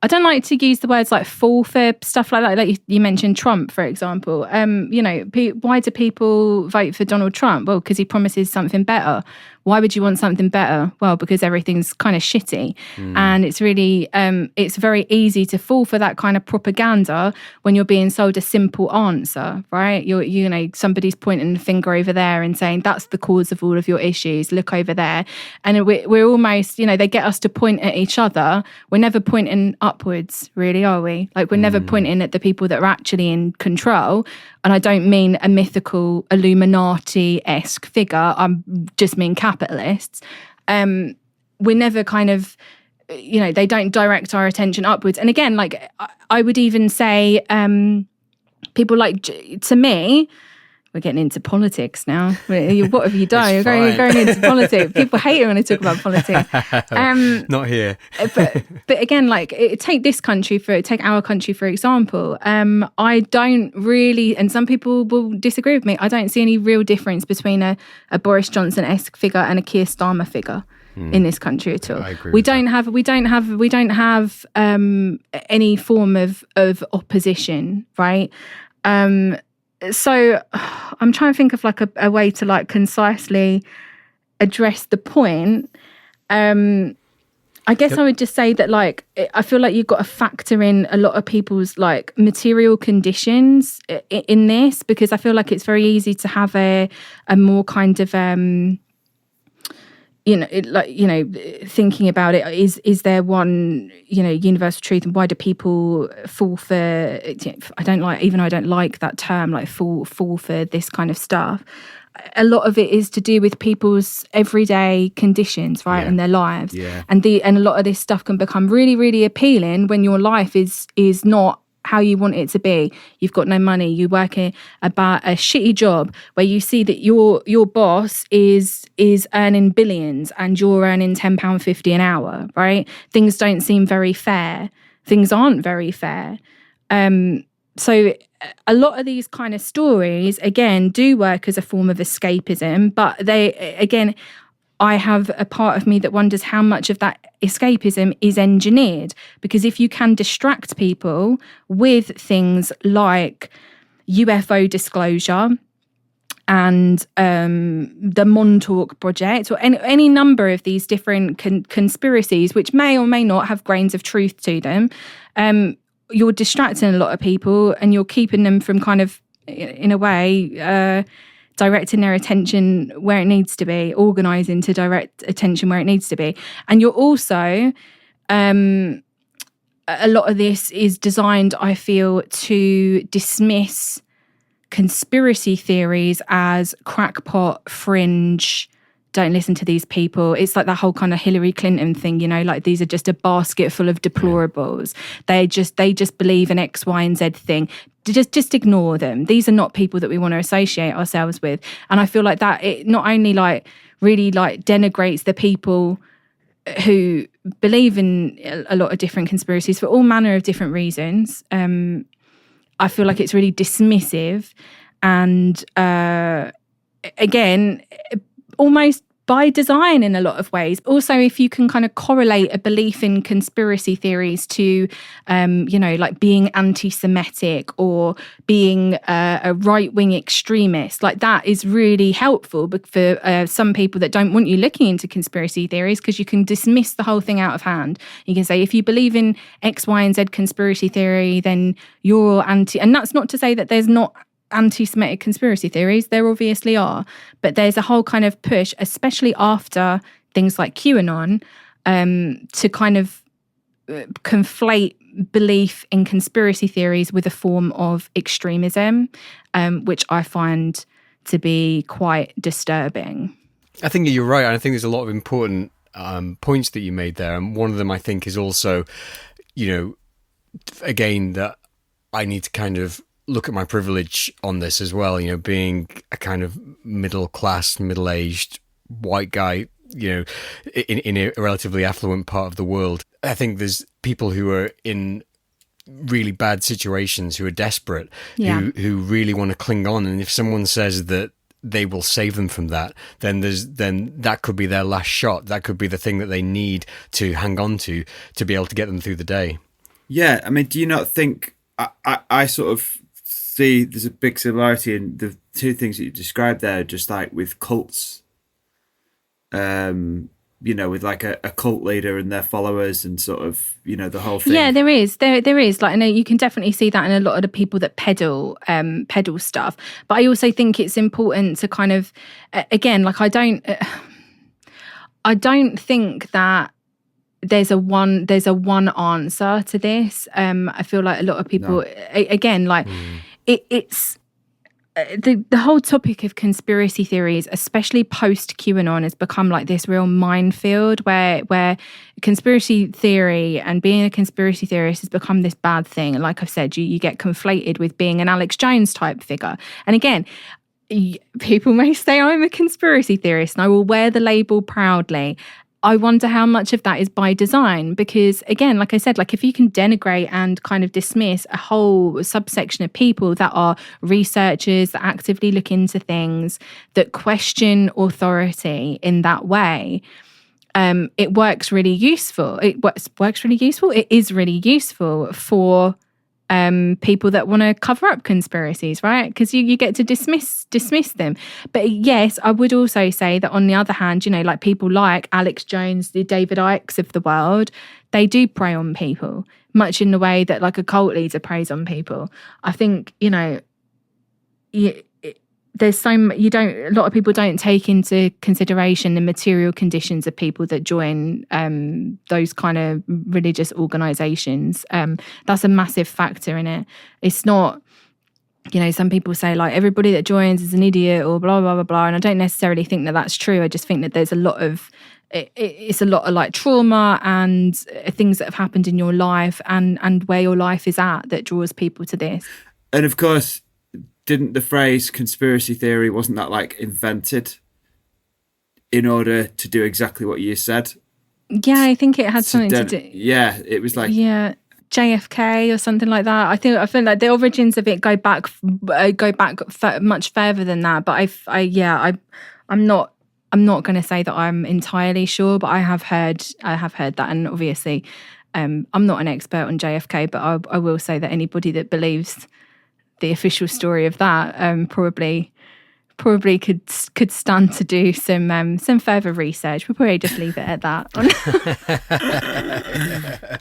S3: I don't like to use the words like fall for stuff like that. Like you mentioned Trump, for example. Why do people vote for Donald Trump? Well, because he promises something better. Why would you want something better? Well, because everything's kind of shitty. And it's really, it's very easy to fall for that kind of propaganda when you're being sold a simple answer, right? Somebody's pointing the finger over there and saying, that's the cause of all of your issues. Look over there. And we're almost, they get us to point at each other. We're never pointing upwards, really, are we? Like, we're never pointing at the people that are actually in control. And I don't mean a mythical Illuminati-esque figure. I just mean capitalists. We're never kind of, they don't direct our attention upwards. And again, like I would even say people like, to me, we're getting into politics now. What have you done? You're going into politics. People hate it when I talk about politics.
S1: Not here.
S3: but again, like take our country for example. I don't really, and some people will disagree with me, I don't see any real difference between a Boris Johnson-esque figure and a Keir Starmer figure in this country at all.
S1: I agree
S3: we don't have any form of opposition, right? So I'm trying to think of like a way to like concisely address the point. I guess I would just say that like I feel like you've got to factor in a lot of people's like material conditions in this, because I feel like it's very easy to have a more kind of thinking about it, is there one, universal truth, and why do people fall for? I don't like that term, like fall for this kind of stuff. A lot of it is to do with people's everyday conditions, right, in their lives, and a lot of this stuff can become really, really appealing when your life is not how you want it to be. You've got no money, you work about a shitty job where you see that your boss is earning billions and you're earning £10.50 an hour, right? Things don't seem very fair. Things aren't very fair. So a lot of these kind of stories, again, do work as a form of escapism, but I have a part of me that wonders how much of that escapism is engineered. Because if you can distract people with things like UFO disclosure and the Montauk Project, or any number of these different conspiracies, which may or may not have grains of truth to them, you're distracting a lot of people and you're keeping them from kind of, in a way, directing their attention where it needs to be, organising to direct attention where it needs to be. And you're also, a lot of this is designed, I feel, to dismiss conspiracy theories as crackpot, fringe, don't listen to these people. It's like that whole kind of Hillary Clinton thing, like these are just a basket full of deplorables. They just believe an X, Y, and Z thing. Just ignore them. These are not people that we want to associate ourselves with. And I feel like that it not only really denigrates the people who believe in a lot of different conspiracies for all manner of different reasons. I feel like it's really dismissive and again, almost by design in a lot of ways. Also, if you can kind of correlate a belief in conspiracy theories to, like being anti-Semitic or being a right-wing extremist, like that is really helpful for some people that don't want you looking into conspiracy theories, because you can dismiss the whole thing out of hand. You can say, if you believe in X, Y, and Z conspiracy theory, then you're anti... And that's not to say that there's not anti-Semitic conspiracy theories. There obviously are, but there's a whole kind of push, especially after things like QAnon, to kind of conflate belief in conspiracy theories with a form of extremism, which I find to be quite disturbing.
S1: I think you're right. I think there's a lot of important points that you made there, and one of them I think is also, again, that I need to kind of look at my privilege on this as well, being a kind of middle-class, middle-aged white guy, in a relatively affluent part of the world. I think there's people who are in really bad situations, who are desperate, who really want to cling on. And if someone says that they will save them from that, then that could be their last shot. That could be the thing that they need to hang on to be able to get them through the day. Yeah.
S2: I mean, do you not think, I sort of see there's a big similarity in the two things that you described there, just like with cults, with like a cult leader and their followers and sort of, the whole thing.
S3: Yeah, there is. There is. Like, I know you can definitely see that in a lot of the people that peddle stuff. But I also think it's important to kind of, again, like I don't think that there's a one answer to this. I feel like a lot of people, again, like it's the whole topic of conspiracy theories, especially post QAnon, has become like this real minefield where conspiracy theory and being a conspiracy theorist has become this bad thing. And like I've said, you get conflated with being an Alex Jones type figure. And again, people may say I'm a conspiracy theorist and I will wear the label proudly. I wonder how much of that is by design, because again, like I said, like if you can denigrate and kind of dismiss a whole subsection of people that are researchers, that actively look into things, that question authority in that way, it works really useful. It works really useful. It is really useful for people that want to cover up conspiracies, right? Because you get to dismiss them. But yes, I would also say that on the other hand, like people like Alex Jones, the David Icks of the world, they do prey on people, much in the way that like a cult leader preys on people. I think, there's a lot of people don't take into consideration the material conditions of people that join those kind of religious organizations. That's a massive factor in it. It's not, some people say like everybody that joins is an idiot or blah blah blah blah, and I don't necessarily think that that's true. I just think that there's a lot of it's a lot of like trauma and things that have happened in your life and where your life is at that draws people to this.
S2: And of course, didn't the phrase conspiracy theory, wasn't that like invented in order to do exactly what you said?
S3: Yeah, I think it had something to do.
S2: Yeah, it was like
S3: JFK or something like that. I feel like the origins of it go back much further than that. But I'm not going to say that I'm entirely sure, but I have heard that, and obviously, I'm not an expert on JFK, but I will say that anybody that believes the official story of that probably could stand to do some further research. We'll probably just leave it at that.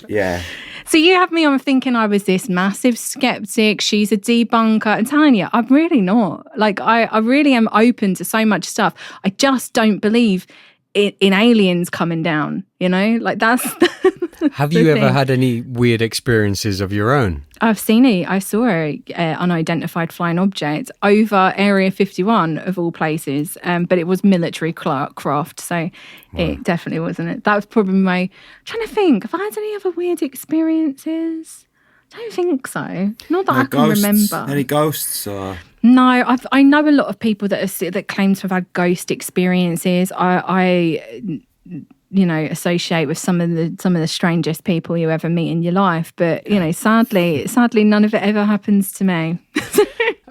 S2: Yeah.
S3: So you have me on thinking I was this massive skeptic. She's a debunker. I'm telling you, I'm really not. Like I really am open to so much stuff. I just don't believe in aliens coming down. Like that's.
S1: Have you ever had any weird experiences of your own?
S3: I've seen it. I saw an unidentified flying object over Area 51 of all places, but it was military craft, so it definitely wasn't it. That was probably I'm trying to think. Have I had any other weird experiences? I don't think so. Not that I can remember.
S2: Any ghosts or?
S3: No, I know a lot of people that claim to have had ghost experiences. I associate with some of the strangest people you ever meet in your life. But, sadly, none of it ever happens to me.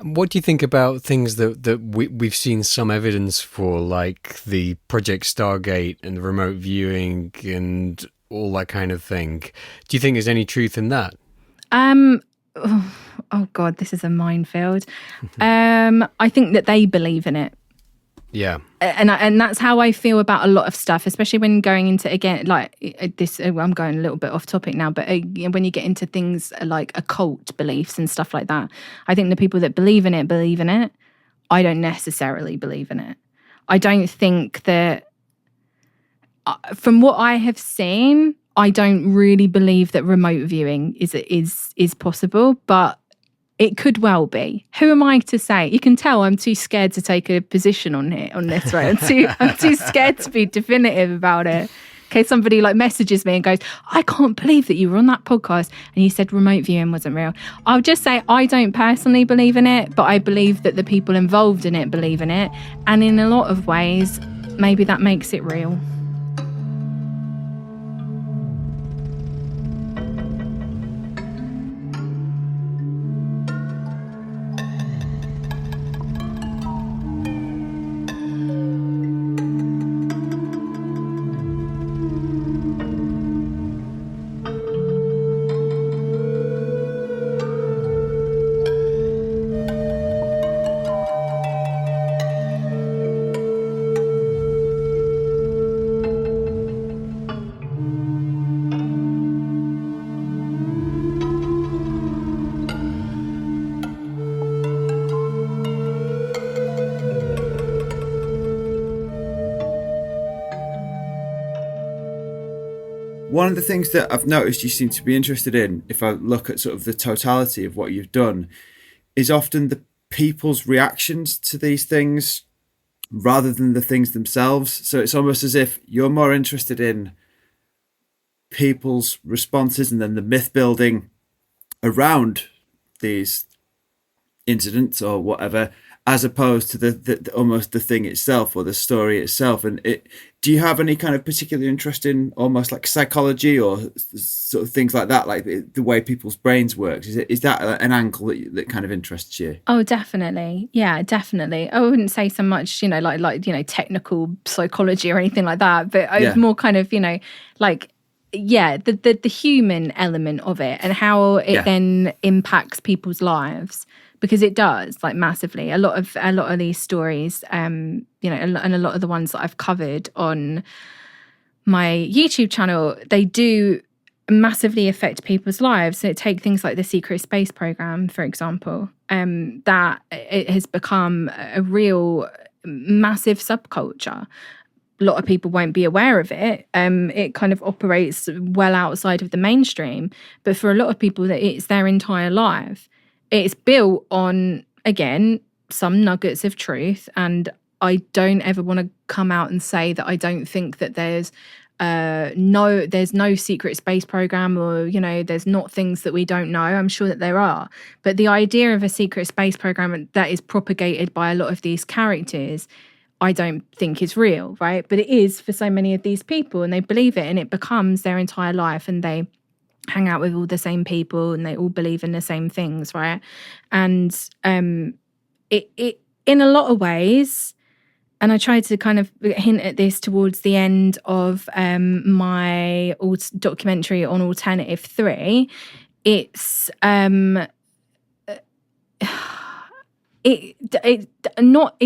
S1: What do you think about things that we've seen some evidence for, like the Project Stargate and the remote viewing and all that kind of thing? Do you think there's any truth in that?
S3: Oh God, this is a minefield. I think that they believe in it.
S1: Yeah.
S3: And that's how I feel about a lot of stuff, especially when going into, again, like this, I'm going a little bit off topic now, but when you get into things like occult beliefs and stuff like that, I think the people that believe in it. I don't necessarily believe in it. I don't think that, from what I have seen, I don't really believe that remote viewing is possible, but it could well be. Who am I to say? You can tell I'm too scared to take a position on this, right? I'm too scared to be definitive about it. In case somebody like messages me and goes, I can't believe that you were on that podcast and you said remote viewing wasn't real. I'll just say I don't personally believe in it, but I believe that the people involved in it believe in it. And in a lot of ways, maybe that makes it real.
S2: One of the things that I've noticed you seem to be interested in, if I look at sort of the totality of what you've done, is often the people's reactions to these things rather than the things themselves. So it's almost as if you're more interested in people's responses and then the myth building around these incidents or whatever, as opposed to the almost the thing itself or the story itself. And do you have any kind of particular interest in almost like psychology or sort of things like that, like the way people's brains work? Is that an angle that kind of interests you?
S3: Oh, definitely. Yeah, definitely. I wouldn't say so much, like technical psychology or anything like that, but more kind of, like, yeah, the human element of it and how it then impacts people's lives. Because it does, like, massively. A lot of these stories, and a lot of the ones that I've covered on my YouTube channel, they do massively affect people's lives. So take things like the secret space program, for example, that it has become a real massive subculture. A lot of people won't be aware of it. It kind of operates well outside of the mainstream, but for a lot of people, that it's their entire life. It's built on, again, some nuggets of truth, and I don't ever want to come out and say that I don't think that there's no secret space program, or there's not things that we don't know. I'm sure that there are, but the idea of a secret space program that is propagated by a lot of these characters, I don't think is real, right? But it is for so many of these people, and they believe it, and it becomes their entire life, and they hang out with all the same people, and they all believe in the same things, right? And it in a lot of ways, and I tried to kind of hint at this towards the end of my documentary on Alternative 3. It's it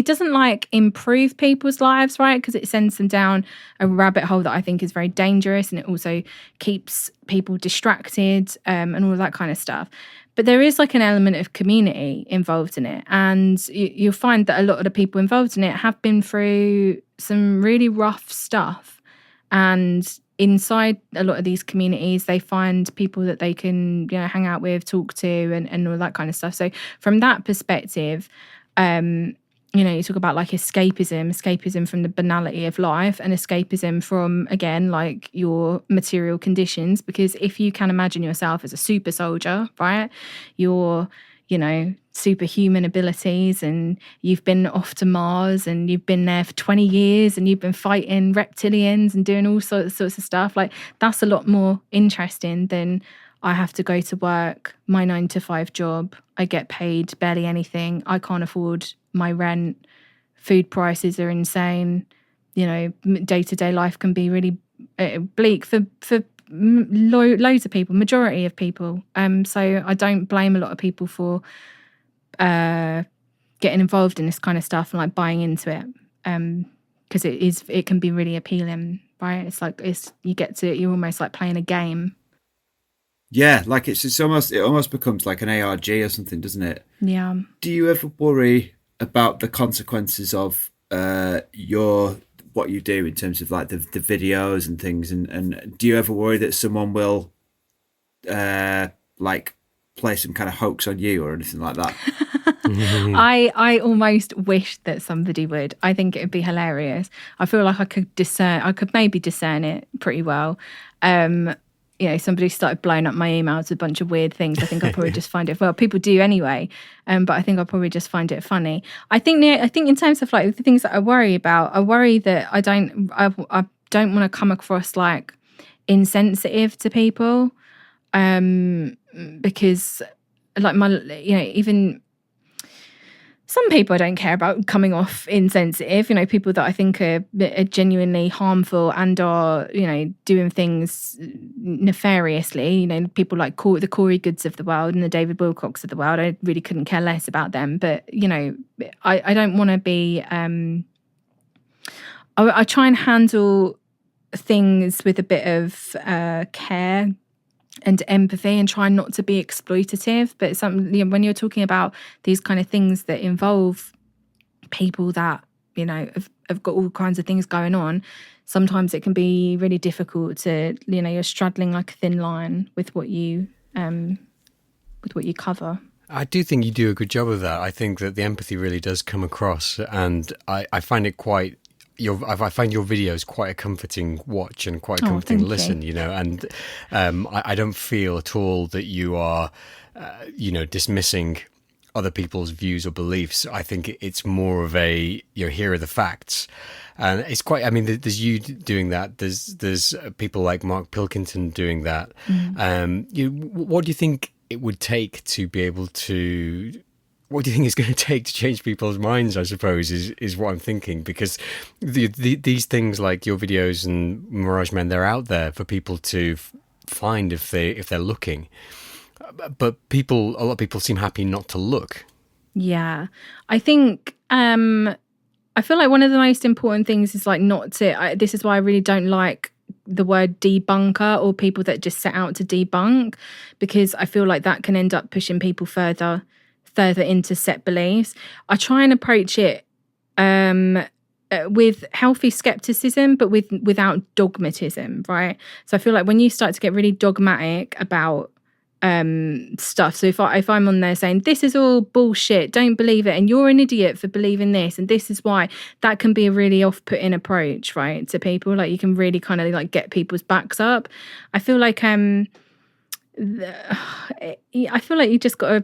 S3: doesn't like improve people's lives, right? Because it sends them down a rabbit hole that I think is very dangerous, and it also keeps people distracted and all of that kind of stuff. But there is like an element of community involved in it, and you'll find that a lot of the people involved in it have been through some really rough stuff, and inside a lot of these communities, they find people that they can, hang out with, talk to, and all that kind of stuff. So from that perspective, you talk about like escapism from the banality of life, and escapism from, again, like your material conditions. Because if you can imagine yourself as a super soldier, right, you're, superhuman abilities, and you've been off to Mars, and you've been there for 20 years, and you've been fighting reptilians and doing all sorts of stuff. Like, that's a lot more interesting than I have to go to work, my 9-to-5 job. I get paid barely anything. I can't afford my rent. Food prices are insane. Day-to-day life can be really bleak for loads of people, majority of people. So I don't blame a lot of people for getting involved in this kind of stuff and like buying into it, because it can be really appealing, right? It's like you're almost like playing a game.
S2: Yeah, like it almost becomes like an ARG or something, doesn't it?
S3: Yeah.
S2: Do you ever worry about the consequences of what you do in terms of like the videos and things, and do you ever worry that someone will like play some kind of hoax on you or anything like that?
S3: I almost wish that somebody would. I think it would be hilarious. I feel like I could maybe discern it pretty well. Somebody started blowing up my emails with a bunch of weird things. I think I'll probably just find it, well, people do anyway. But I think I'll probably just find it funny. I think in terms of like the things that I worry about, I worry that I don't want to come across like insensitive to people. Because like even some people I don't care about coming off insensitive, people that I think are genuinely harmful and are, doing things nefariously, people like the Corey Goods of the world and the David Wilcocks of the world. I really couldn't care less about them. But, I don't want to be, I try and handle things with a bit of care and empathy, and try not to be exploitative. But when you're talking about these kind of things that involve people that have got all kinds of things going on, sometimes it can be really difficult to you're straddling like a thin line with what you cover.
S1: I do think you do a good job of that. I think that the empathy really does come across, and I find it quite. I find your videos quite a comforting watch and quite a comforting listen, and I don't feel at all that you are, dismissing other people's views or beliefs. I think it's more of a, here are the facts. And it's quite, there's you doing that. There's people like Mark Pilkington doing that. What do you think it would take to be able to... What do you think it's going to take to change people's minds, I suppose, is what I'm thinking. Because these things like your videos and Mirage Men, they're out there for people to find if they're looking. But a lot of people seem happy not to look.
S3: Yeah. I think, I feel like one of the most important things is like not to, this is why I really don't like the word debunker or people that just set out to debunk, because I feel like that can end up pushing people further into set beliefs. I try and approach it with healthy skepticism, but without dogmatism, right? So I feel like when you start to get really dogmatic about stuff, so if I'm on there saying this is all bullshit, don't believe it, and you're an idiot for believing this, and this is why, that can be a really off-putting approach, right, to people. Like, you can really kind of like get people's backs up. I feel like you just got to,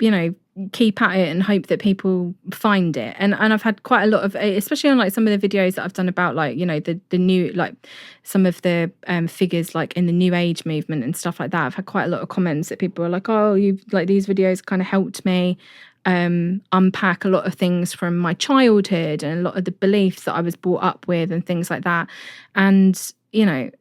S3: you know, keep at it and hope that people find it. And I've had quite a lot of, especially on like some of the videos that I've done about like, you know, the new, like some of the figures like in the new age movement and stuff like that. I've had quite a lot of comments that people are like, oh, you like these videos kind of helped me unpack a lot of things from my childhood and a lot of the beliefs that I was brought up with and things like that. And, you know,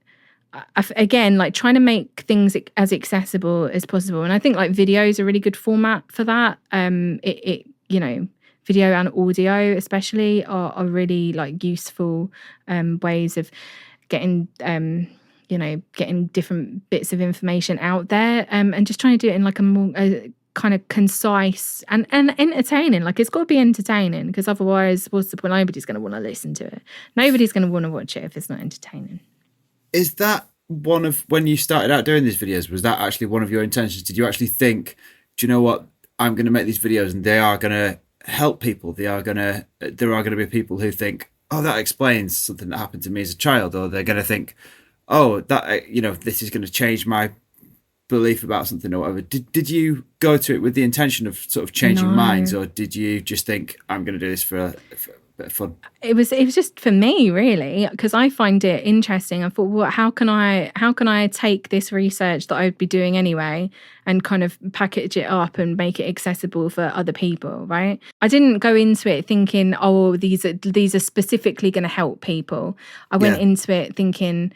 S3: again, like trying to make things as accessible as possible. And I think like video is a really good format for that. It you know, video and audio especially are really like useful ways of getting you know, getting different bits of information out there, and just trying to do it in like a more kind of concise and entertaining. Like, it's got to be entertaining, because otherwise what's the point? Nobody's going to want to listen to it. Nobody's going to want to watch it if it's not entertaining.
S2: Is that one of, when you started out doing these videos, was that actually one of your intentions? Did you actually think, do you know what, I'm going to make these videos and they are going to help people? There are going to be people who think, oh, that explains something that happened to me as a child, or they're going to think, oh, that, you know, this is going to change my belief about something or whatever. Did you go to it with the intention of sort of changing minds, or did you just think, I'm going to do this for a bit of fun?
S3: It was just for me, really, because I find it interesting. I thought, well, how can I take this research that I'd be doing anyway and kind of package it up and make it accessible for other people, right? I didn't go into it thinking, oh, these are specifically going to help people. I went into it thinking,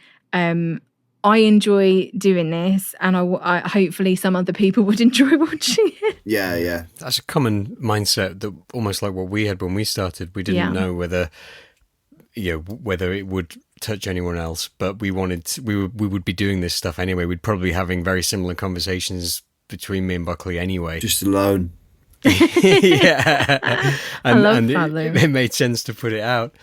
S3: I enjoy doing this, and I hopefully some other people would enjoy watching it.
S2: Yeah.
S1: That's a common mindset, that almost like what we had when we started. We didn't know whether it would touch anyone else, but we would be doing this stuff anyway. We'd probably be having very similar conversations between me and Buckley anyway.
S2: Just alone.
S1: Yeah. And,
S3: I love
S1: it made sense to put it out.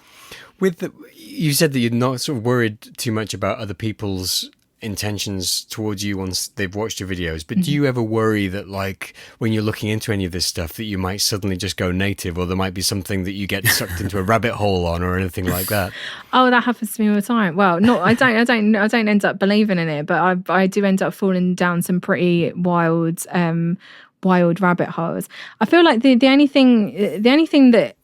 S1: You said that you're not sort of worried too much about other people's intentions towards you once they've watched your videos, but do you ever worry that, like, when you're looking into any of this stuff, that you might suddenly just go native, or there might be something that you get sucked into a rabbit hole on, or anything like that?
S3: Oh, that happens to me all the time. Well, I don't end up believing in it, but I do end up falling down some pretty wild rabbit holes. I feel like the only thing that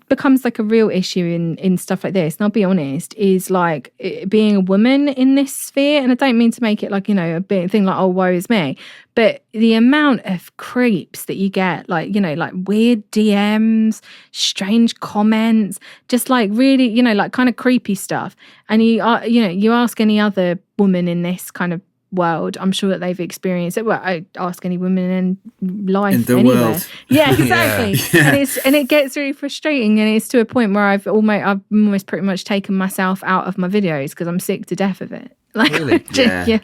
S3: becomes like a real issue in stuff like this, and I'll be honest, is like being a woman in this sphere. And I don't mean to make it like, you know, a big thing like, oh, woe is me, but the amount of creeps that you get, like, you know, like weird DMs, strange comments, just like really, you know, like kind of creepy stuff. And you ask any other woman in this kind of world, I'm sure that they've experienced it. Well, I ask any woman in life,
S2: in the
S3: anywhere.
S2: world.
S3: Yeah, exactly. Yeah. And it gets really frustrating, and it's to a point where I've almost pretty much taken myself out of my videos because I'm sick to death of it. Like,
S1: really?
S3: Yeah.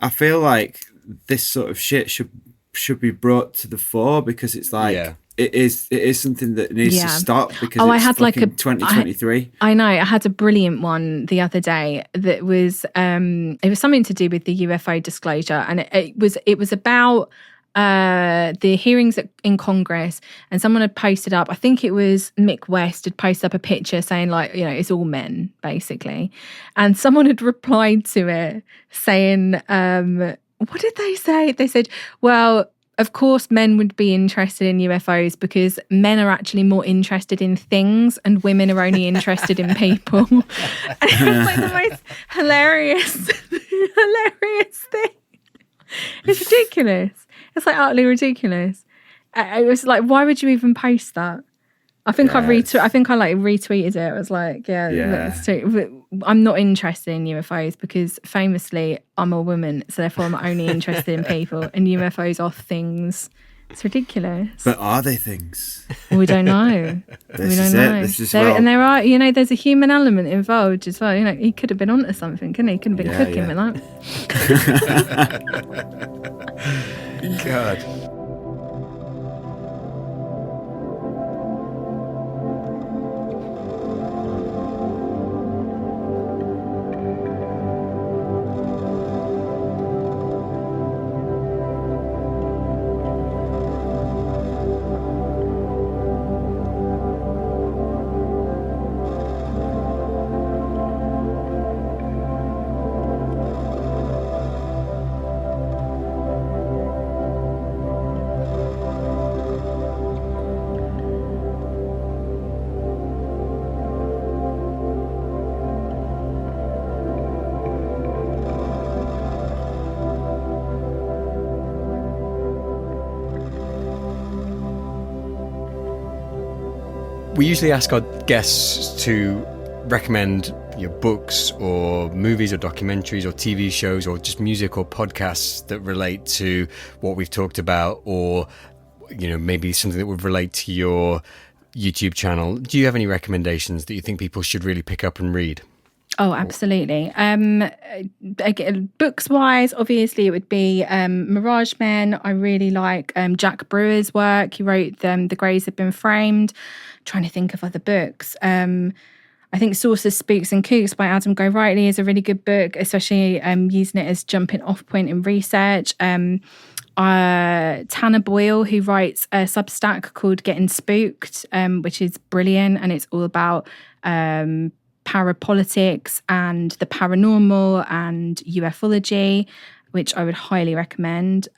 S2: I feel like this sort of shit should be brought to the fore, because it's like it is something that needs to stop, because
S3: I had like a
S2: 2023.
S3: I know. I had a brilliant one the other day that was it was something to do with the UFO disclosure, and it was about the hearings in Congress, and someone had posted up, I think it was Mick West, had posted up a picture saying, like, you know, it's all men basically, and someone had replied to it saying, what did they say? They said, well, of course men would be interested in UFOs because men are actually more interested in things and women are only interested in people. And it was like the most hilarious thing. It's ridiculous. It's like utterly ridiculous. It was like, why would you even post that? I think I retweeted it. I was like, I'm not interested in UFOs because famously I'm a woman, so therefore I'm only interested in people, and UFOs are things. It's ridiculous.
S2: But are they things?
S3: We don't know.
S2: This is it. This is
S3: And there are, there's a human element involved as well. He could have been onto something, couldn't he? Could have been cooking with that.
S1: God. We usually ask our guests to recommend books or movies or documentaries or TV shows or just music or podcasts that relate to what we've talked about, or maybe something that would relate to your YouTube channel. Do you have any recommendations that you think people should really pick up and read?
S3: Oh, absolutely. Again, books-wise, obviously, it would be Mirage Men. I really like Jack Brewer's work. He wrote The Greys Have Been Framed. Trying to think of other books. I think Saucers, Spooks and Kooks by Adam Go Rightly is a really good book, especially using it as jumping off point in research. Tanner Boyle, who writes a Substack called Getting Spooked, which is brilliant, and it's all about parapolitics and the paranormal and ufology, which I would highly recommend.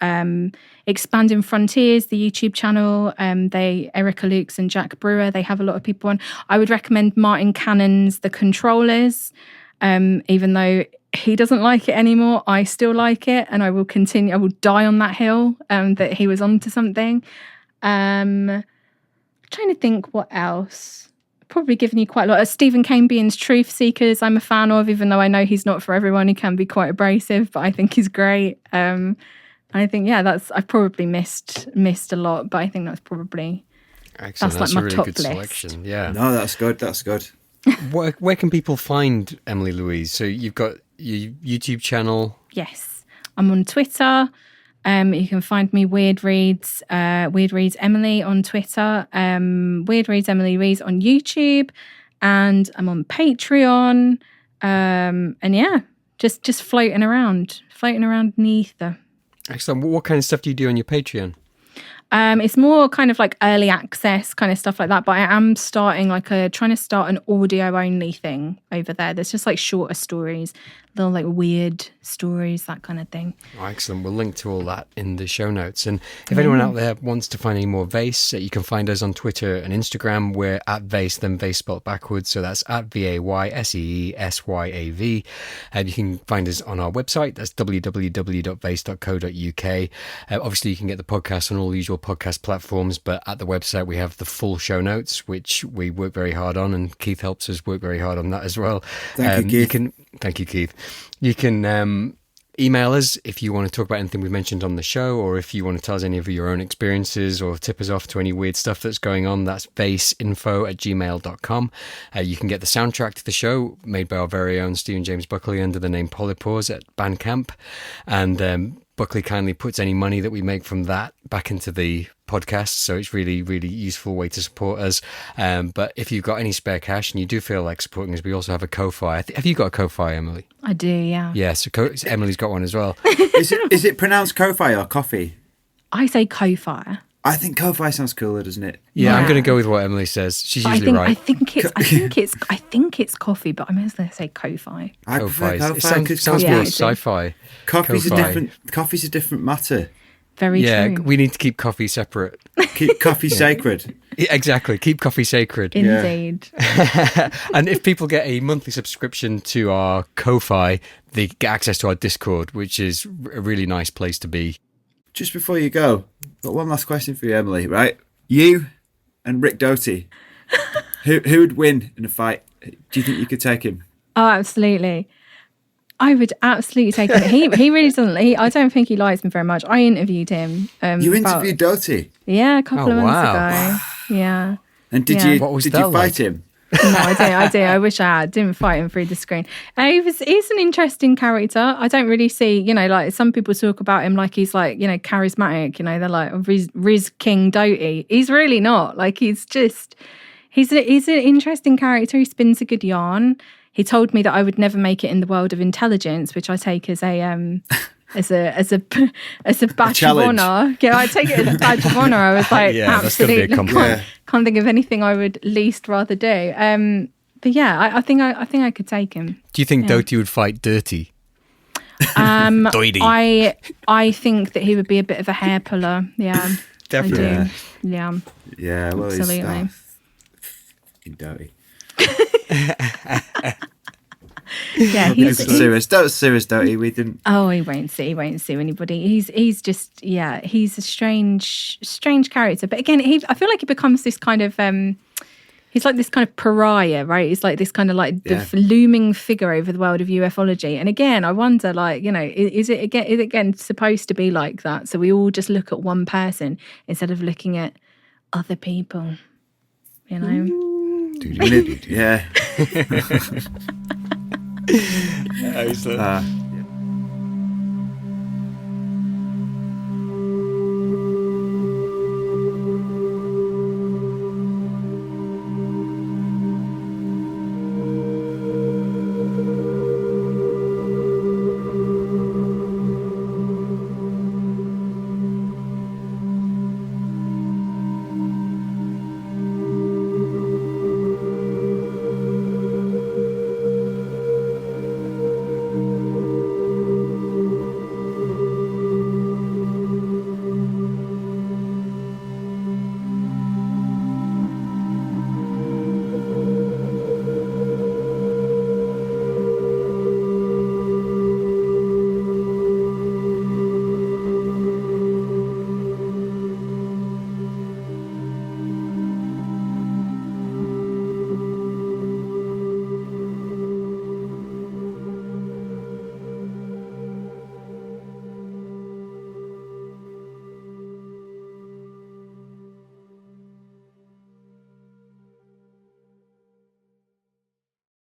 S3: Expanding Frontiers, the YouTube channel, Erica Lukes and Jack Brewer, they have a lot of people on. I would recommend Martin Cannon's The Controllers, even though he doesn't like it anymore, I still like it, and I will continue. I will die on that hill that he was onto something. Trying to think what else. Probably given you quite a lot. Stephen Cambian's Truth Seekers I'm a fan of, even though I know he's not for everyone. He can be quite abrasive, but I think he's great. I think, I've probably missed a lot, but I think that's probably
S1: excellent. That's like my really top good list. Selection. Yeah.
S2: No, that's good. That's good.
S1: Where can people find Emily Louise? So you've got your YouTube channel.
S3: Yes, I'm on Twitter. You can find me Weird Reads Emily on Twitter, Weird Reads Emily Louise on YouTube, and I'm on Patreon. And just floating around in the ether.
S1: Excellent. What kind of stuff do you do on your Patreon?
S3: It's more kind of like early access kind of stuff like that, but I am trying to start an audio only thing over there. There's just like shorter stories, little like weird stories, that kind of thing.
S1: Oh, excellent. We'll link to all that in the show notes. And if anyone out there wants to find any more Vayse, you can find us on Twitter and Instagram. We're at Vayse, then Vayse spelled backwards. So that's at VAYSEESYAV. And you can find us on our website. That's www.vayse.co.uk. Obviously, you can get the podcast on all the usual podcast platforms, but at the website, we have the full show notes, which we work very hard on. And Keith helps us work very hard on that as well.
S2: Thank you, Keith.
S1: Thank you, Keith. You can email us if you want to talk about anything we've mentioned on the show, or if you want to tell us any of your own experiences or tip us off to any weird stuff that's going on. That's vayse.info@gmail.com. You can get the soundtrack to the show made by our very own Stephen James Buckley under the name Polypause at Bandcamp. And Buckley kindly puts any money that we make from that back into the podcast, so it's really, really useful way to support us. But if you've got any spare cash and you do feel like supporting us, we also have a Ko-Fi. Have you got a Ko-Fi, Emily?
S3: I do, yeah.
S1: Yeah, so Emily's got one as well.
S2: Is it pronounced Ko-Fi or coffee?
S3: I say Ko-Fi.
S2: I think Ko-Fi sounds cooler, doesn't it?
S1: Yeah, I'm going to go with what Emily says. She's usually right.
S3: I think it's coffee, but I'm going to say Ko-Fi.
S2: I prefer
S1: Ko-Fi.
S2: Ko-Fi.
S1: It sounds more sci-fi.
S2: Coffee's a different matter.
S3: Very true.
S1: Yeah, we need to keep coffee separate.
S2: Keep coffee sacred.
S1: Yeah, exactly. Keep coffee sacred.
S3: Indeed.
S1: Yeah. And if people get a monthly subscription to our Ko-Fi, they get access to our Discord, which is a really nice place to be.
S2: Just before you go, got one last question for you, Emily, right? You and Rick Doty, who would win in a fight? Do you think you could take him?
S3: Oh, absolutely. I would absolutely take him. He really doesn't. I don't think he lies me very much. I interviewed him.
S2: You interviewed Doty?
S3: Yeah, a couple of months ago. Yeah.
S2: And did you fight him?
S3: No, I did. I wish I had. Didn't fight him through the screen. He's an interesting character. I don't really see, like some people talk about him like he's like, charismatic. They're like Riz King Doty. He's really not. Like he's an interesting character. He spins a good yarn. He told me that I would never make it in the world of intelligence, which I take as a badge of honor. Yeah, I take it as a badge of honor. I was like, absolutely can't think of anything I would least rather do. But yeah, I think I could take him.
S1: Do you think Doty would fight Dirty?
S3: Doity. I think that he would be a bit of a hair puller. Yeah,
S1: definitely.
S3: I do. Yeah.
S2: Yeah. Well,
S3: absolutely.
S2: Doty.
S3: Yeah,
S2: don't sue us, Doty. We didn't.
S3: Oh, he won't sue anybody. He's just he's a strange character. But again, I feel like he becomes this kind of he's like this kind of pariah, right? He's like this kind of like the looming figure over the world of ufology. And again, I wonder, like, is it again supposed to be like that? So we all just look at one person instead of looking at other people,
S2: Yeah.
S1: Excellent.